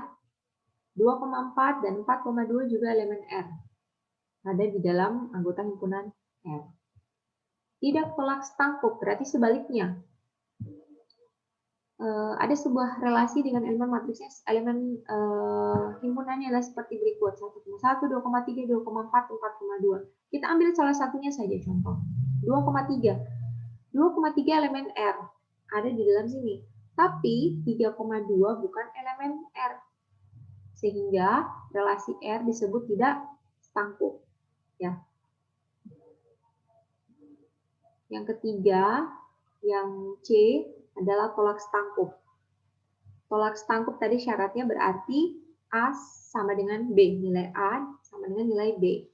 2,4 dan 4,2 juga elemen R. Ada di dalam anggota himpunan R. Tidak tolak stangkup berarti sebaliknya. Ada sebuah relasi dengan elemen matriksnya, elemen himpunannya adalah seperti berikut, 1,1, 2,3, 2,4, 4,2. Kita ambil salah satunya saja contoh. 2,3. 2,3 elemen R ada di dalam sini. Tapi 3,2 bukan elemen R. Sehingga relasi R disebut tidak stangkup. Ya. Yang ketiga, yang C adalah tolak stangkup. Tolak stangkup tadi syaratnya berarti A sama dengan B, nilai A sama dengan nilai B.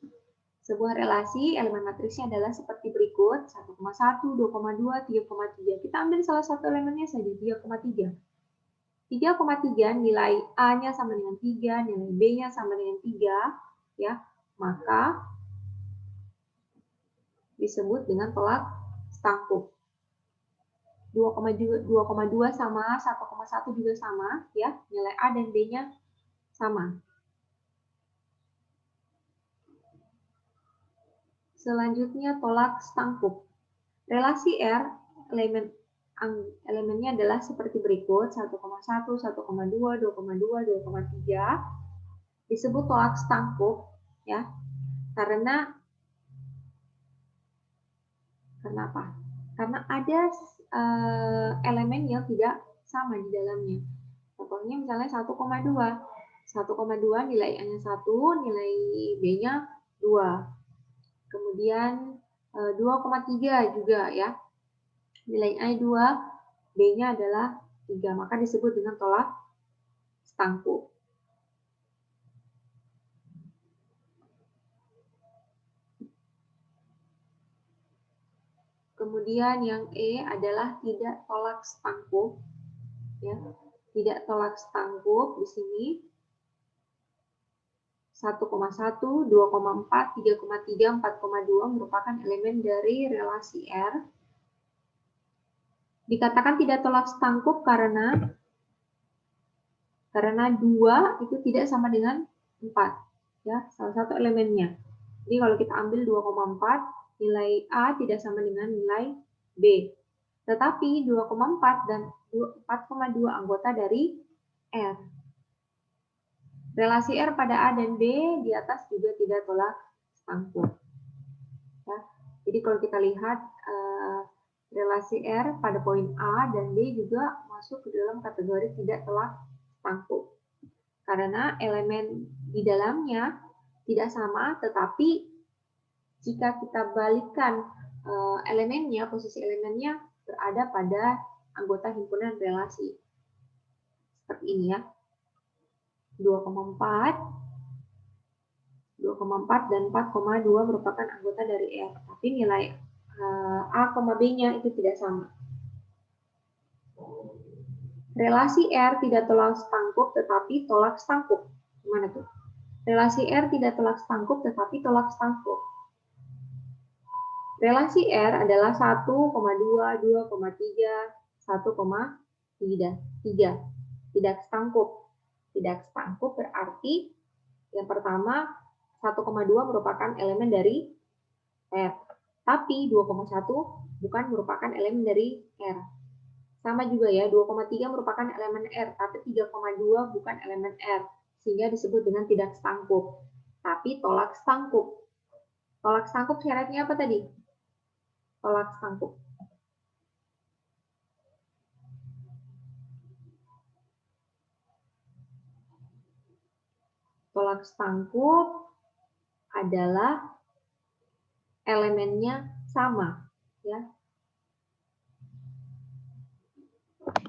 Sebuah relasi elemen matriksnya adalah seperti berikut, 1,1, 2,2, 3,3. Kita ambil salah satu elemennya saja, 3,3. 3,3 nilai A-nya sama dengan 3, nilai B-nya sama dengan 3, ya, maka disebut dengan tolak stangkup. 2,2 sama, 1,1 juga sama, ya, nilai A dan B-nya sama. Selanjutnya tolak stangkup. Relasi R, elemen elemennya adalah seperti berikut, 1,1, 1,2, 2,2, 2,3, disebut tolak stangkuk, ya, karena apa? Karena ada elemen yang tidak sama di dalamnya. Contohnya misalnya 1,2. 1,2 nilai A-nya 1, nilai B-nya 2. Kemudian 2,3 juga ya. Nilai A 2, B-nya adalah 3. Maka disebut dengan tolak stangkuk. Kemudian yang E adalah tidak tolak stangkuk. Ya, tidak tolak stangkuk di sini 1,1, 2,4, 3,3, 4,2 merupakan elemen dari relasi R. Dikatakan tidak tolak stangkuk karena 2 itu tidak sama dengan 4. Ya, salah satu elemennya. Jadi kalau kita ambil 2,4, nilai A tidak sama dengan nilai B. Tetapi 2,4 dan 4,2 anggota dari R. Relasi R pada A dan B di atas juga tidak tolak stangkuk. Ya. Jadi kalau kita lihat relasi R pada poin A dan B juga masuk ke dalam kategori tidak tolak stangkuk. Karena elemen di dalamnya tidak sama, tetapi jika kita balikkan elemennya, posisi elemennya berada pada anggota himpunan relasi. Seperti ini ya. 2,4 dan 4,2 merupakan anggota dari R. Tapi nilai A, B-nya itu tidak sama. Relasi R tidak tolak stangkuk tetapi tolak stangkuk. Gimana tuh? Relasi R tidak tolak stangkuk tetapi tolak stangkuk. Relasi R adalah 1,2, 2,3, 1,3. Tidak stangkuk. Tidak stangkuk berarti yang pertama 1,2 merupakan elemen dari R. Tapi 2,1 bukan merupakan elemen dari R. Sama juga ya, 2,3 merupakan elemen R, tapi 3,2 bukan elemen R. Sehingga disebut dengan tidak stangkuk. Tapi tolak stangkuk. Tolak stangkuk syaratnya apa tadi? Tolak stangkuk. Tolak stangkuk adalah elemennya sama, ya.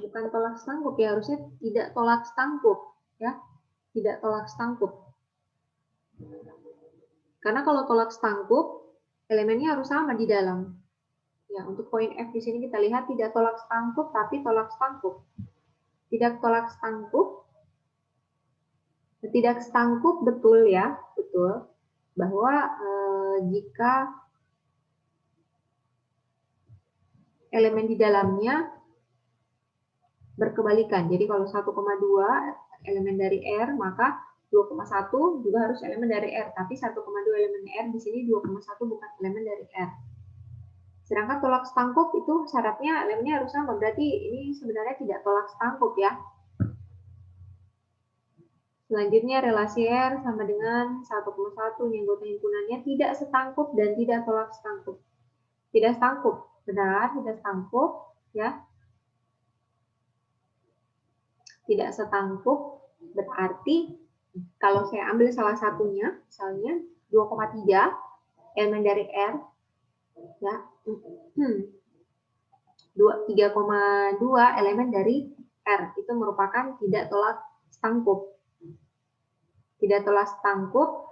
Bukan tolak stangkuk ya, harusnya tidak tolak stangkuk, ya. Tidak tolak stangkuk. Karena kalau tolak stangkuk, elemennya harus sama di dalam. Ya, untuk poin F di sini kita lihat tidak tolak stangkuk, tapi tolak stangkuk. Tidak tolak stangkuk, tidak stangkuk betul ya, betul. Bahwa jika elemen di dalamnya berkebalikan. Jadi kalau 1,2 elemen dari R, maka 2,1 juga harus elemen dari R. Tapi 1,2 elemen R di sini 2,1 bukan elemen dari R. Sedangkan tolak stangkuk itu syaratnya elemennya harus sama. Berarti ini sebenarnya tidak tolak stangkuk ya. Selanjutnya relasi R sama dengan 1,1 anggota himpunannya tidak setangkup dan tidak tolak stangkup. Tidak stangkup, benar, tidak stangkup ya. Tidak setangkup berarti kalau saya ambil salah satunya, misalnya 2,3 elemen dari R ya. 3,2 elemen dari R itu merupakan tidak tolak stangkup. Tidak tolak stangkup,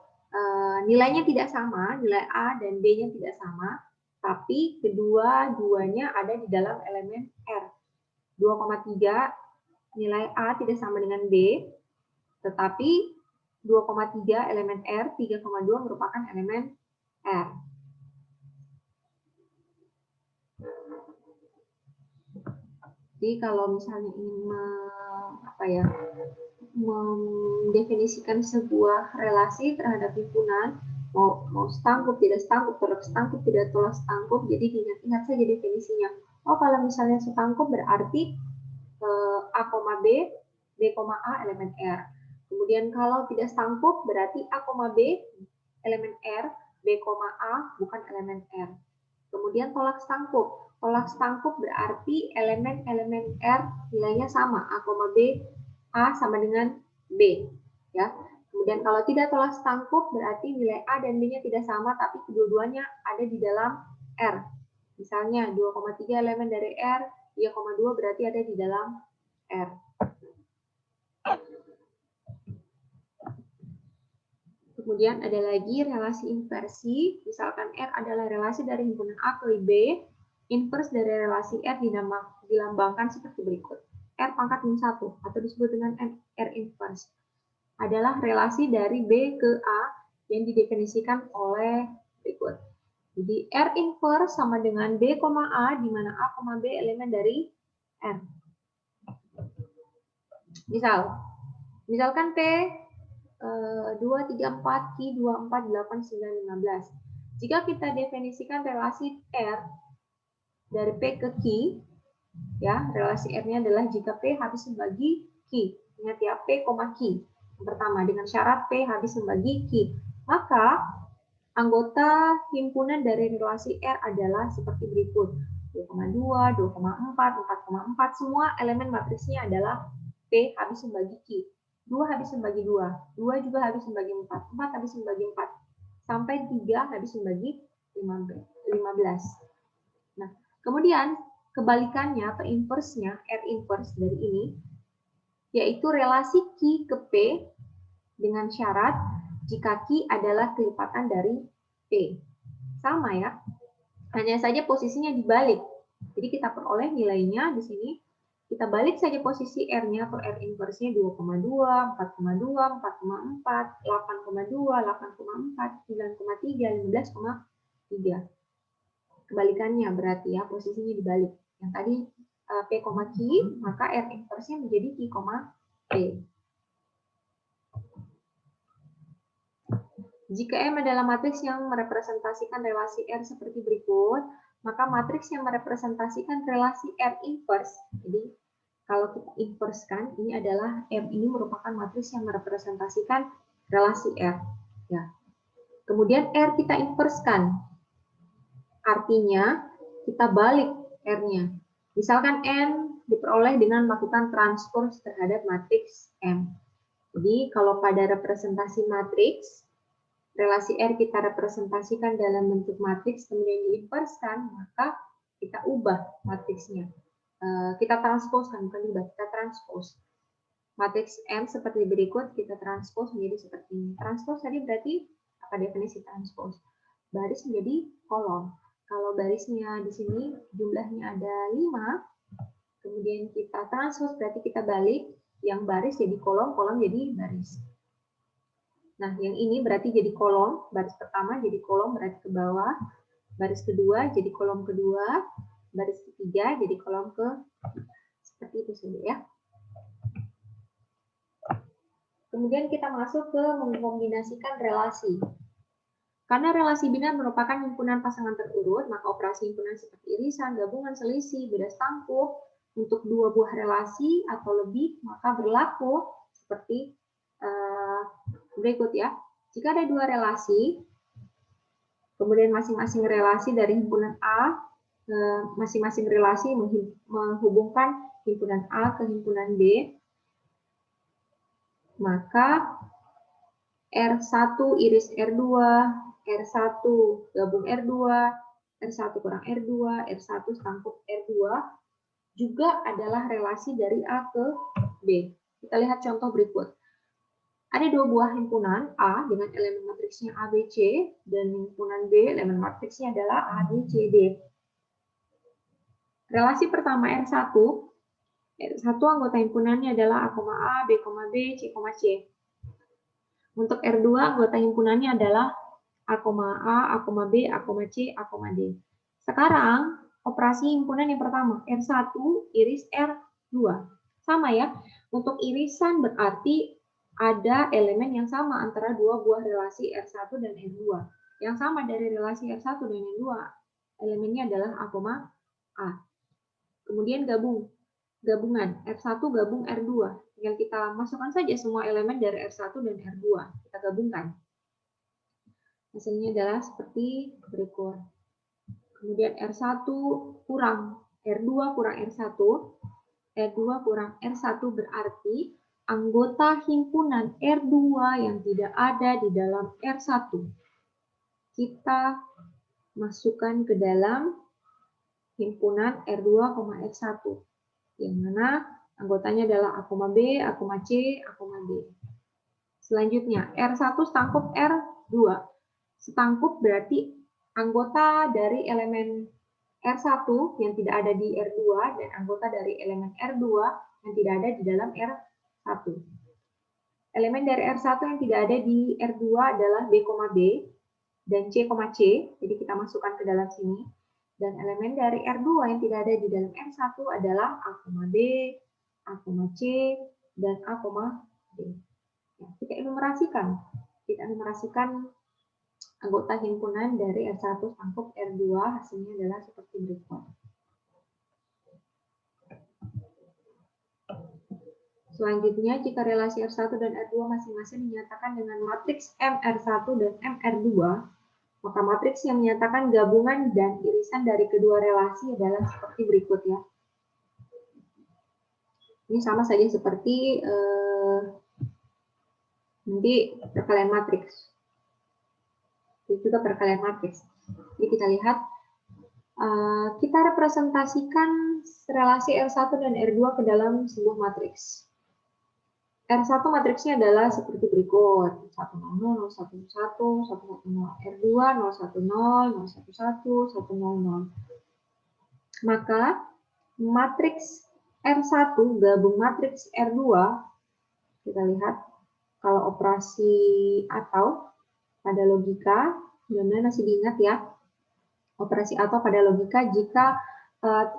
nilainya tidak sama, nilai A dan B-nya tidak sama, tapi kedua-duanya ada di dalam elemen R. 2,3 nilai A tidak sama dengan B, tetapi 2,3 elemen R, 3,2 merupakan elemen R. Jadi kalau misalnya ingin mendefinisikan sebuah relasi terhadap himpunan, mau stangkup, tidak stangkup, tolak stangkup, tidak tolak stangkup, jadi ingat saja definisinya. Oh, kalau misalnya setangkup berarti A, B, B, A elemen R. Kemudian kalau tidak setangkup berarti A, B elemen R, B, A bukan elemen R. Kemudian tolak setangkup. Tolak setangkup berarti elemen-elemen R nilainya sama. A, B, A sama dengan B. Ya. Kemudian kalau tidak tolak setangkup berarti nilai A dan B-nya tidak sama, tapi kedua-duanya ada di dalam R. Misalnya 2,3 elemen dari R, 3,2 berarti ada di dalam R. Kemudian ada lagi relasi inversi, misalkan R adalah relasi dari himpunan A ke B, inverse dari relasi R dilambangkan seperti berikut. R pangkat min 1 atau disebut dengan R inverse adalah relasi dari B ke A yang didefinisikan oleh berikut. Jadi R inverse sama dengan B, A, di mana A, B elemen dari R. Misalkan P 2, 3, 4, Q, 2, 4, 8, 9, 15. Jika kita definisikan relasi R dari P ke Q, ya, relasi R-nya adalah jika P habis membagi Q. Ingat ya, P, Q. Yang pertama, dengan syarat P habis membagi Q. Maka, anggota himpunan dari relasi R adalah seperti berikut. 2,2, 2,4, 4,4, semua elemen matriksnya adalah P habis membagi Q. 2 habis membagi 2, 2 juga habis membagi 4, 4 habis membagi 4, sampai 3 habis membagi 15. Nah, kemudian kebalikannya atau inverse-nya, R inverse dari ini, yaitu relasi Q ke P dengan syarat jika Q adalah kelipatan dari P. Sama ya, hanya saja posisinya dibalik. Jadi kita peroleh nilainya di sini. Kita balik saja posisi R-nya atau R inverse-nya 2,2, 4,2, 4,4, 8,2, 8,4, 9,3, 15,3. Kebalikannya berarti ya, posisinya dibalik. Yang tadi P, Q, maka R inverse-nya menjadi Q, P. Jika M adalah matriks yang merepresentasikan relasi R seperti berikut, maka matriks yang merepresentasikan relasi R inverse, jadi kalau kita inverse-kan, ini adalah M ini merupakan matriks yang merepresentasikan relasi R. Ya. Kemudian R kita inverse-kan, artinya kita balik R-nya. Misalkan N diperoleh dengan melakukan transpose terhadap matriks M. Jadi kalau pada representasi matriks, relasi R kita representasikan dalam bentuk matriks, kemudian diinverskan, maka kita ubah matriksnya. Kita transpose, kan, bukan ubah, kita transpose. Matriks M seperti berikut, kita transpose menjadi seperti ini. Transpose tadi berarti apa definisi transpose? Baris menjadi kolom. Kalau barisnya di sini jumlahnya ada 5, kemudian kita transpose berarti kita balik, yang baris jadi kolom, kolom jadi baris. Nah, yang ini berarti jadi kolom, baris pertama jadi kolom berarti ke bawah, baris kedua jadi kolom kedua, baris ketiga jadi kolom ke seperti itu saja ya. Kemudian kita masuk ke mengkombinasikan relasi. Karena relasi binar merupakan himpunan pasangan terurut, maka operasi himpunan seperti irisan, gabungan, selisih, beda setangkup untuk dua buah relasi atau lebih, maka berlaku seperti berikut ya. Jika ada dua relasi, kemudian masing-masing relasi dari himpunan A, masing-masing relasi menghubungkan himpunan A ke himpunan B, maka R1 iris R2, R1 gabung R2, R1 kurang R2, R1 setangkup R2, juga adalah relasi dari A ke B. Kita lihat contoh berikut. Ada dua buah himpunan A dengan elemen matriksnya A, B, C, dan himpunan B, elemen matriksnya adalah A, B, C, D. Relasi pertama R1 anggota himpunannya adalah A, B, B, C, C. Untuk R2 anggota himpunannya adalah A, B, C, D. Sekarang operasi himpunan yang pertama, R1 iris R2. Sama ya, untuk irisan berarti ada elemen yang sama antara dua buah relasi R1 dan R2. Yang sama dari relasi R1 dan R2, elemennya adalah A. Kemudian gabungan R1 gabung R2. Tinggal kita masukkan saja semua elemen dari R1 dan R2. Kita gabungkan. Hasilnya adalah seperti berikut. Kemudian R1 kurang R2 kurang R1. R2 kurang R1 berarti anggota himpunan R2 yang tidak ada di dalam R1. Kita masukkan ke dalam himpunan R2, R1. Yang mana anggotanya adalah A, B, A, C, A, D. Selanjutnya, R1 setangkup R2. Setangkup berarti anggota dari elemen R1 yang tidak ada di R2 dan anggota dari elemen R2 yang tidak ada di dalam R1. Elemen dari R1 yang tidak ada di R2 adalah B, B dan C, C. Jadi kita masukkan ke dalam sini. Dan elemen dari R2 yang tidak ada di dalam R1 adalah A, B, A, C, dan A, D. Ya, kita enumerasikan. Kita enumerasikan anggota himpunan dari R1 sangkup R2, hasilnya adalah seperti berikut. Selanjutnya, jika relasi R1 dan R2 masing-masing dinyatakan dengan matriks MR1 dan MR2, maka matriks yang menyatakan gabungan dan irisan dari kedua relasi adalah seperti berikut ya. Ini sama saja seperti nanti perkalian matriks. Ini juga perkalian matriks. Jadi kita lihat, kita representasikan relasi R1 dan R2 ke dalam sebuah matriks. R1 matriksnya adalah seperti berikut. 1, 0, 0, 1, 1, 1, 1, 0. R2, 0, 1, 0, 0, 1, 1, 1, 0, 0. Maka matriks R1 gabung matriks R2, kita lihat kalau operasi atau pada logika, benar-benar masih diingat ya, operasi atau pada logika jika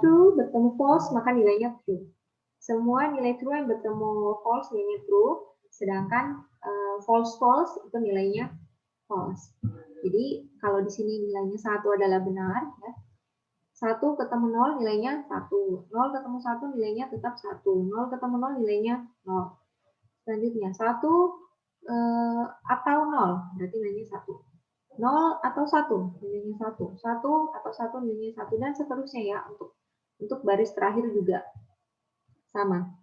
true bertemu false maka nilainya true. Semua nilai true yang bertemu false nilainya true, sedangkan false itu nilainya false. Jadi kalau di sini nilainya 1 adalah benar, ya. 1 ketemu 0 nilainya 1, 0 ketemu 1 nilainya tetap 1, 0 ketemu 0 nilainya 0. Selanjutnya 1 atau 0 berarti nilainya 1. 0 atau 1 nilainya 1, 1 atau 1 nilainya 1 dan seterusnya ya, untuk baris terakhir juga sama.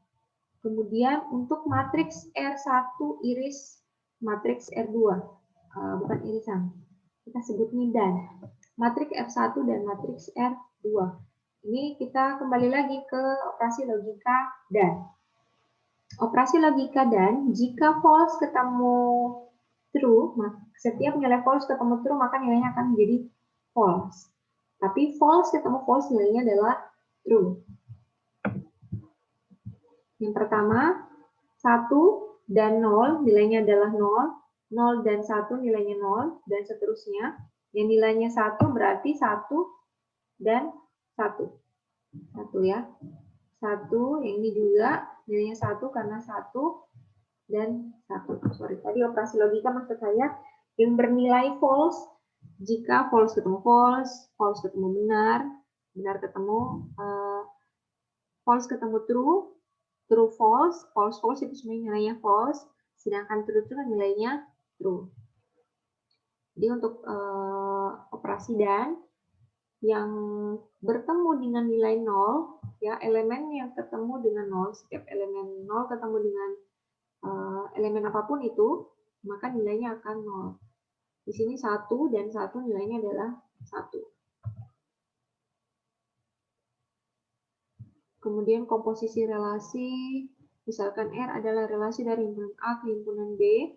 Kemudian untuk matriks R1 iris matriks R2, bukan irisan, kita sebutnya dan. Matriks R1 dan matriks R2. Ini kita kembali lagi ke operasi logika dan. Operasi logika dan, jika false ketemu true, setiap nilai false ketemu true maka nilainya akan menjadi false. Tapi false ketemu false nilainya adalah true. Yang pertama, 1 dan 0 nilainya adalah 0, 0 dan 1 nilainya 0, dan seterusnya. Yang nilainya 1 berarti 1 dan 1. 1 ya. 1, yang ini juga nilainya 1 karena 1 dan 1. Sorry, tadi operasi logika maksud saya yang bernilai false, jika false ketemu false, false ketemu benar, benar ketemu false ketemu true, true false, false false itu semuanya nilainya false, sedangkan true true nilainya true. Jadi untuk operasi dan yang bertemu dengan nilai 0, ya elemen yang ketemu dengan 0, setiap elemen 0 ketemu dengan elemen apapun itu, maka nilainya akan 0. Di sini 1 dan 1 nilainya adalah 1. Kemudian komposisi relasi, misalkan R adalah relasi dari himpunan A ke himpunan B,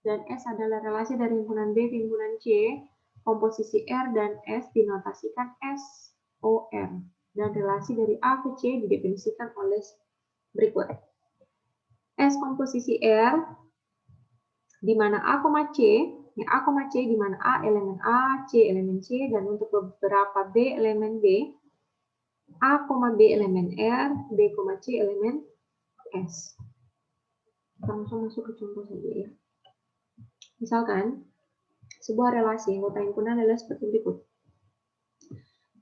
dan S adalah relasi dari himpunan B ke himpunan C, komposisi R dan S dinotasikan SOR, dan relasi dari A ke C didefinisikan oleh berikut. S komposisi R, di mana A, C, ya A, C, di mana A elemen A, C elemen C, dan untuk beberapa B elemen B, A, B elemen R, B, C elemen S. Kita langsung masuk ke contoh saja ya. Misalkan, sebuah relasi anggota himpunan adalah seperti berikut.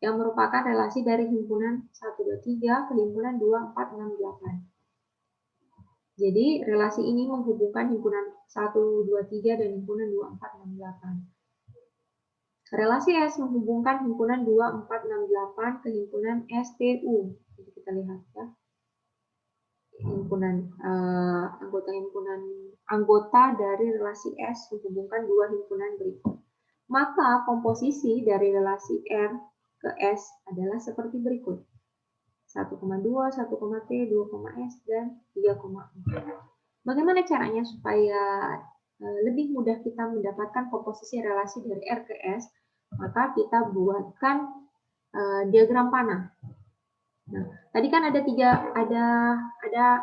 Yang merupakan relasi dari himpunan 1, 2, 3 ke himpunan 2, 4, 6, 8. Jadi relasi ini menghubungkan himpunan 1, 2, 3 dan himpunan 2, 4, 6, 8. Relasi S menghubungkan himpunan 2, 4, 6, 8 ke himpunan STU. Jadi kita lihat ya. Anggota dari relasi S menghubungkan dua himpunan berikut. Maka komposisi dari relasi R ke S adalah seperti berikut. 1,2, 1,T, 2,S, dan 3,4. Bagaimana caranya supaya lebih mudah kita mendapatkan komposisi relasi dari R ke S? Maka kita buatkan diagram panah. Nah, tadi kan ada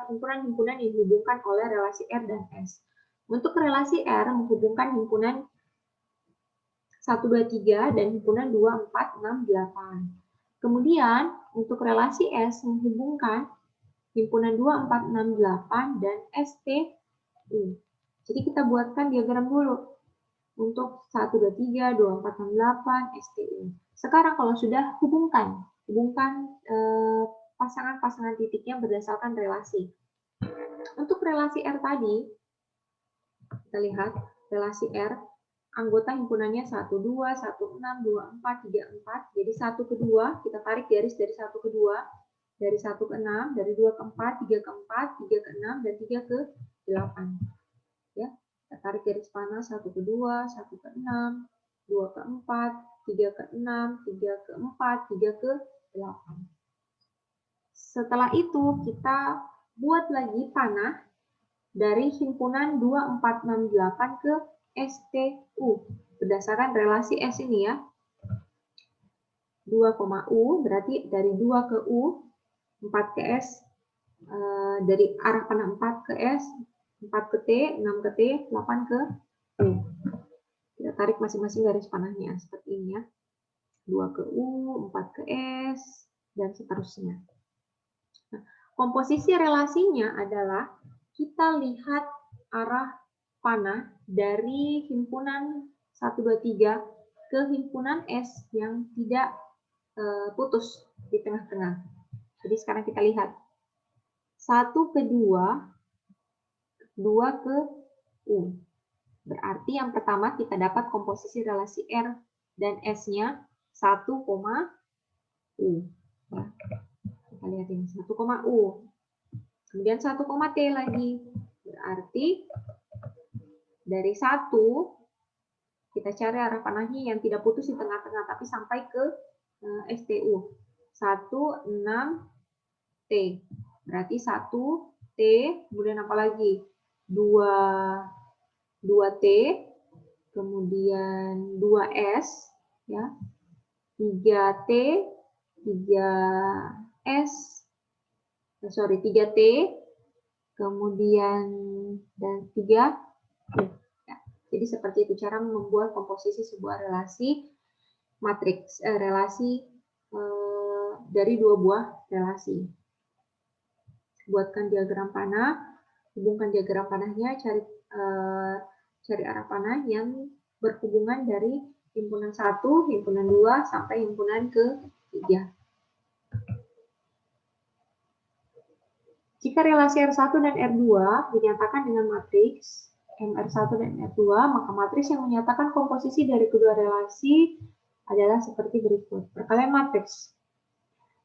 himpunan-himpunan yang dihubungkan oleh relasi R dan S. Untuk relasi R menghubungkan himpunan 1, 2, 3 dan himpunan 2, 4, 6, 8. Kemudian untuk relasi S menghubungkan himpunan 2, 4, 6, 8 dan STU. Jadi kita buatkan diagram dulu untuk 1, 2, 3, 2, 4, 6, 8, STU. Sekarang kalau sudah hubungkan pasangan-pasangan titiknya berdasarkan relasi. Untuk relasi R tadi, kita lihat relasi R, anggota himpunannya 1, 2, 1, 6, 2, 4, 3, 4. Jadi 1 ke 2, kita tarik garis dari 1 ke 2, dari 1 ke 6, dari 2 ke 4, 3 ke 4, 3 ke 6, dan 3 ke 8. Ya, kita tarik garis panah 1 ke 2, 1 ke 6, 2 ke 4, 3 ke 6, 3 ke 4, 3 ke 8. Setelah itu kita buat lagi panah dari himpunan 2, 4, 6, 8 ke STU. Berdasarkan relasi S ini ya. 2, U berarti dari 2 ke U, 4 ke S, dari arah panah 4 ke S, 4 ke T, 6 ke T, 8 ke U. Kita tarik masing-masing garis panahnya seperti ini ya. 2 ke U, 4 ke S, dan seterusnya. Nah, komposisi relasinya adalah kita lihat arah panah dari himpunan 1, 2, 3 ke himpunan S yang tidak putus di tengah-tengah. Jadi sekarang kita lihat 1 ke 2, 2 ke U. Berarti yang pertama kita dapat komposisi relasi R dan S-nya 1, U. Ya. Kita lihat ini 1, U. Kemudian 1, T lagi. Berarti dari 1 kita cari arah panahnya yang tidak putus di tengah-tengah tapi sampai ke STU. 1, 6, T. Berarti 1 T, kemudian apa lagi? 2 T, kemudian 2 S, ya. 3 T, 3 S, 3 T, kemudian dan 3 U. Ya. Jadi seperti itu cara membuat komposisi sebuah relasi matriks, relasi dari dua buah relasi. Buatkan diagram panah, hubungkan diagram panahnya, cari arah panah yang berhubungan dari himpunan 1, himpunan 2, sampai himpunan ke-3. Jika relasi R1 dan R2 dinyatakan dengan matriks MR1 dan R2, maka matriks yang menyatakan komposisi dari kedua relasi adalah seperti berikut. Perkalian matriks.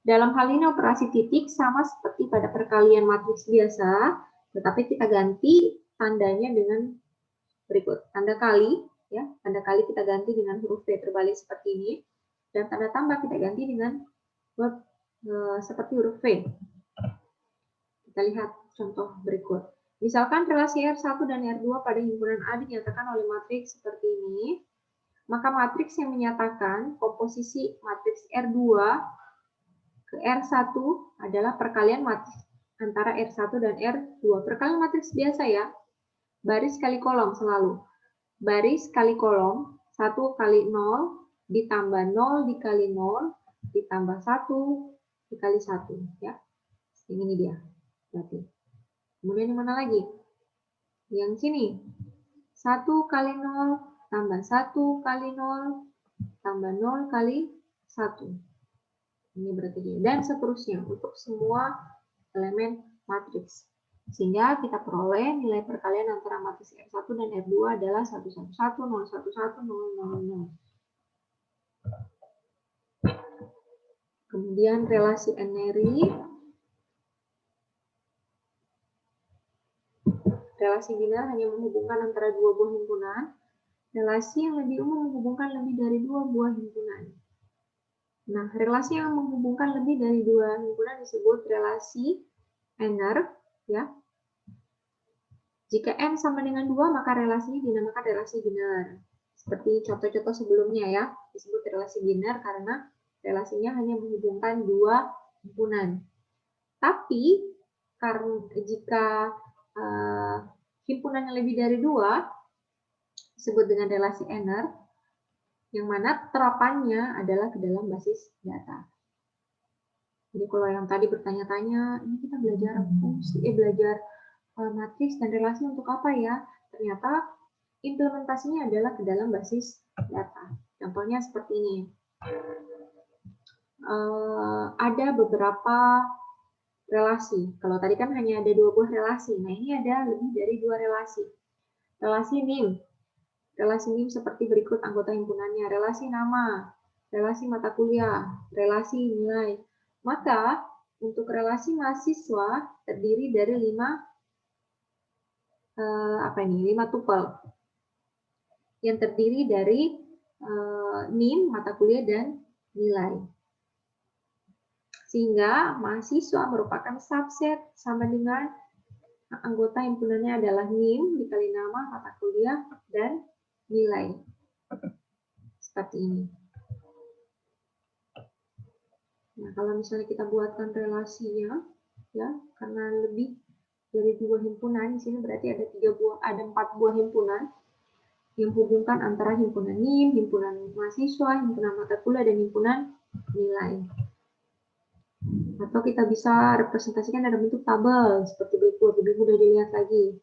Dalam hal ini operasi titik sama seperti pada perkalian matriks biasa, tetapi kita ganti tandanya dengan berikut. Tanda kali, ya, tanda kali kita ganti dengan huruf V terbalik seperti ini, dan tanda tambah kita ganti dengan seperti huruf V. Kita lihat contoh berikut. Misalkan relasi R1 dan R2 pada himpunan A dinyatakan oleh matriks seperti ini, maka matriks yang menyatakan komposisi matriks R2 ke R1 adalah perkalian matriks antara R1 dan R2. Perkalian matriks biasa ya, baris kali kolom selalu. Baris kali kolom, 1 kali 0, ditambah 0 dikali 0, ditambah 1 dikali 1. Ya. Ini dia. Berarti. Kemudian yang mana lagi? Yang sini. 1 kali 0, tambah 1 kali 0, tambah 0 kali 1. Ini berarti gini. Dan seterusnya untuk semua elemen matriks. Sehingga kita peroleh nilai perkalian antara matriks R1 dan R2 adalah 111, 011, 000. Kemudian relasi N-ary, relasi biner hanya menghubungkan antara dua buah himpunan. Relasi yang lebih umum menghubungkan lebih dari dua buah himpunan. Nah, relasi yang menghubungkan lebih dari dua himpunan disebut relasi N-er, ya. Jika N sama dengan 2, maka relasinya dinamakan relasi biner. Seperti contoh-contoh sebelumnya ya, disebut relasi biner karena relasinya hanya menghubungkan dua himpunan. Tapi karena jika himpunan yang lebih dari 2 disebut dengan relasi N-er, yang mana terapannya adalah ke dalam basis data. Jadi kalau yang tadi bertanya-tanya, ini kita belajar fungsi, belajar matriks dan relasi untuk apa ya? Ternyata implementasinya adalah ke dalam basis data. Contohnya seperti ini. Ada beberapa relasi. Kalau tadi kan hanya ada dua buah relasi. Nah, ini ada lebih dari dua relasi. Relasi NIM. Relasi NIM seperti berikut anggota himpunannya. Relasi nama, relasi mata kuliah, relasi nilai. Maka, untuk relasi mahasiswa terdiri dari 5 tupel. Yang terdiri dari NIM, mata kuliah, dan nilai. Sehingga mahasiswa merupakan subset sama dengan anggota himpunannya adalah NIM dikali nama, mata kuliah, dan nilai. Seperti ini. Nah, kalau misalnya kita buatkan relasinya, ya, karena lebih dari dua himpunan, di sini berarti ada 4 buah himpunan yang hubungkan antara himpunan NIM, himpunan mahasiswa, himpunan mata kuliah, dan himpunan nilai. Atau kita bisa representasikan dalam bentuk tabel seperti berikut, lebih mudah dilihat lagi.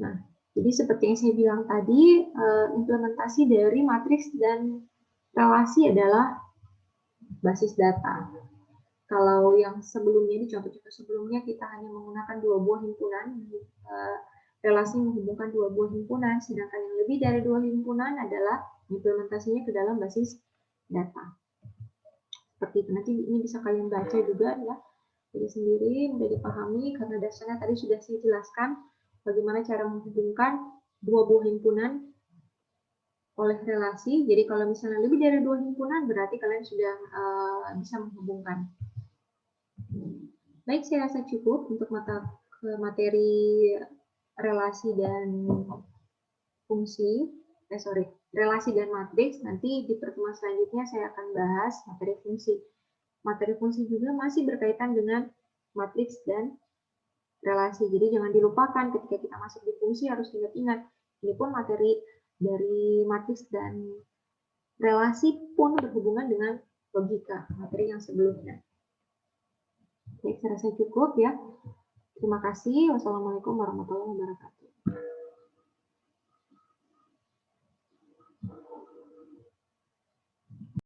Nah, jadi seperti yang saya bilang tadi, implementasi dari matriks dan relasi adalah basis data. Kalau yang sebelumnya, di contoh-contoh sebelumnya, kita hanya menggunakan dua buah himpunan, relasi menghubungkan dua buah himpunan, sedangkan yang lebih dari dua himpunan adalah implementasinya ke dalam basis data. Seperti itu. Nanti ini bisa kalian baca juga ya. Jadi sendiri mudah dipahami karena dasarnya tadi sudah saya jelaskan bagaimana cara menghubungkan dua buah himpunan oleh relasi. Jadi kalau misalnya lebih dari dua himpunan berarti kalian sudah bisa menghubungkan. Baik, saya rasa cukup untuk materi relasi dan fungsi. Relasi dan matriks. Nanti di pertemuan selanjutnya saya akan bahas materi fungsi. Materi fungsi juga masih berkaitan dengan matriks dan relasi. Jadi jangan dilupakan ketika kita masuk di fungsi harus ingat-ingat. Ini pun materi dari matriks dan relasi pun berhubungan dengan logika, materi yang sebelumnya. Baik, saya rasa cukup ya. Terima kasih. Wassalamualaikum warahmatullahi wabarakatuh.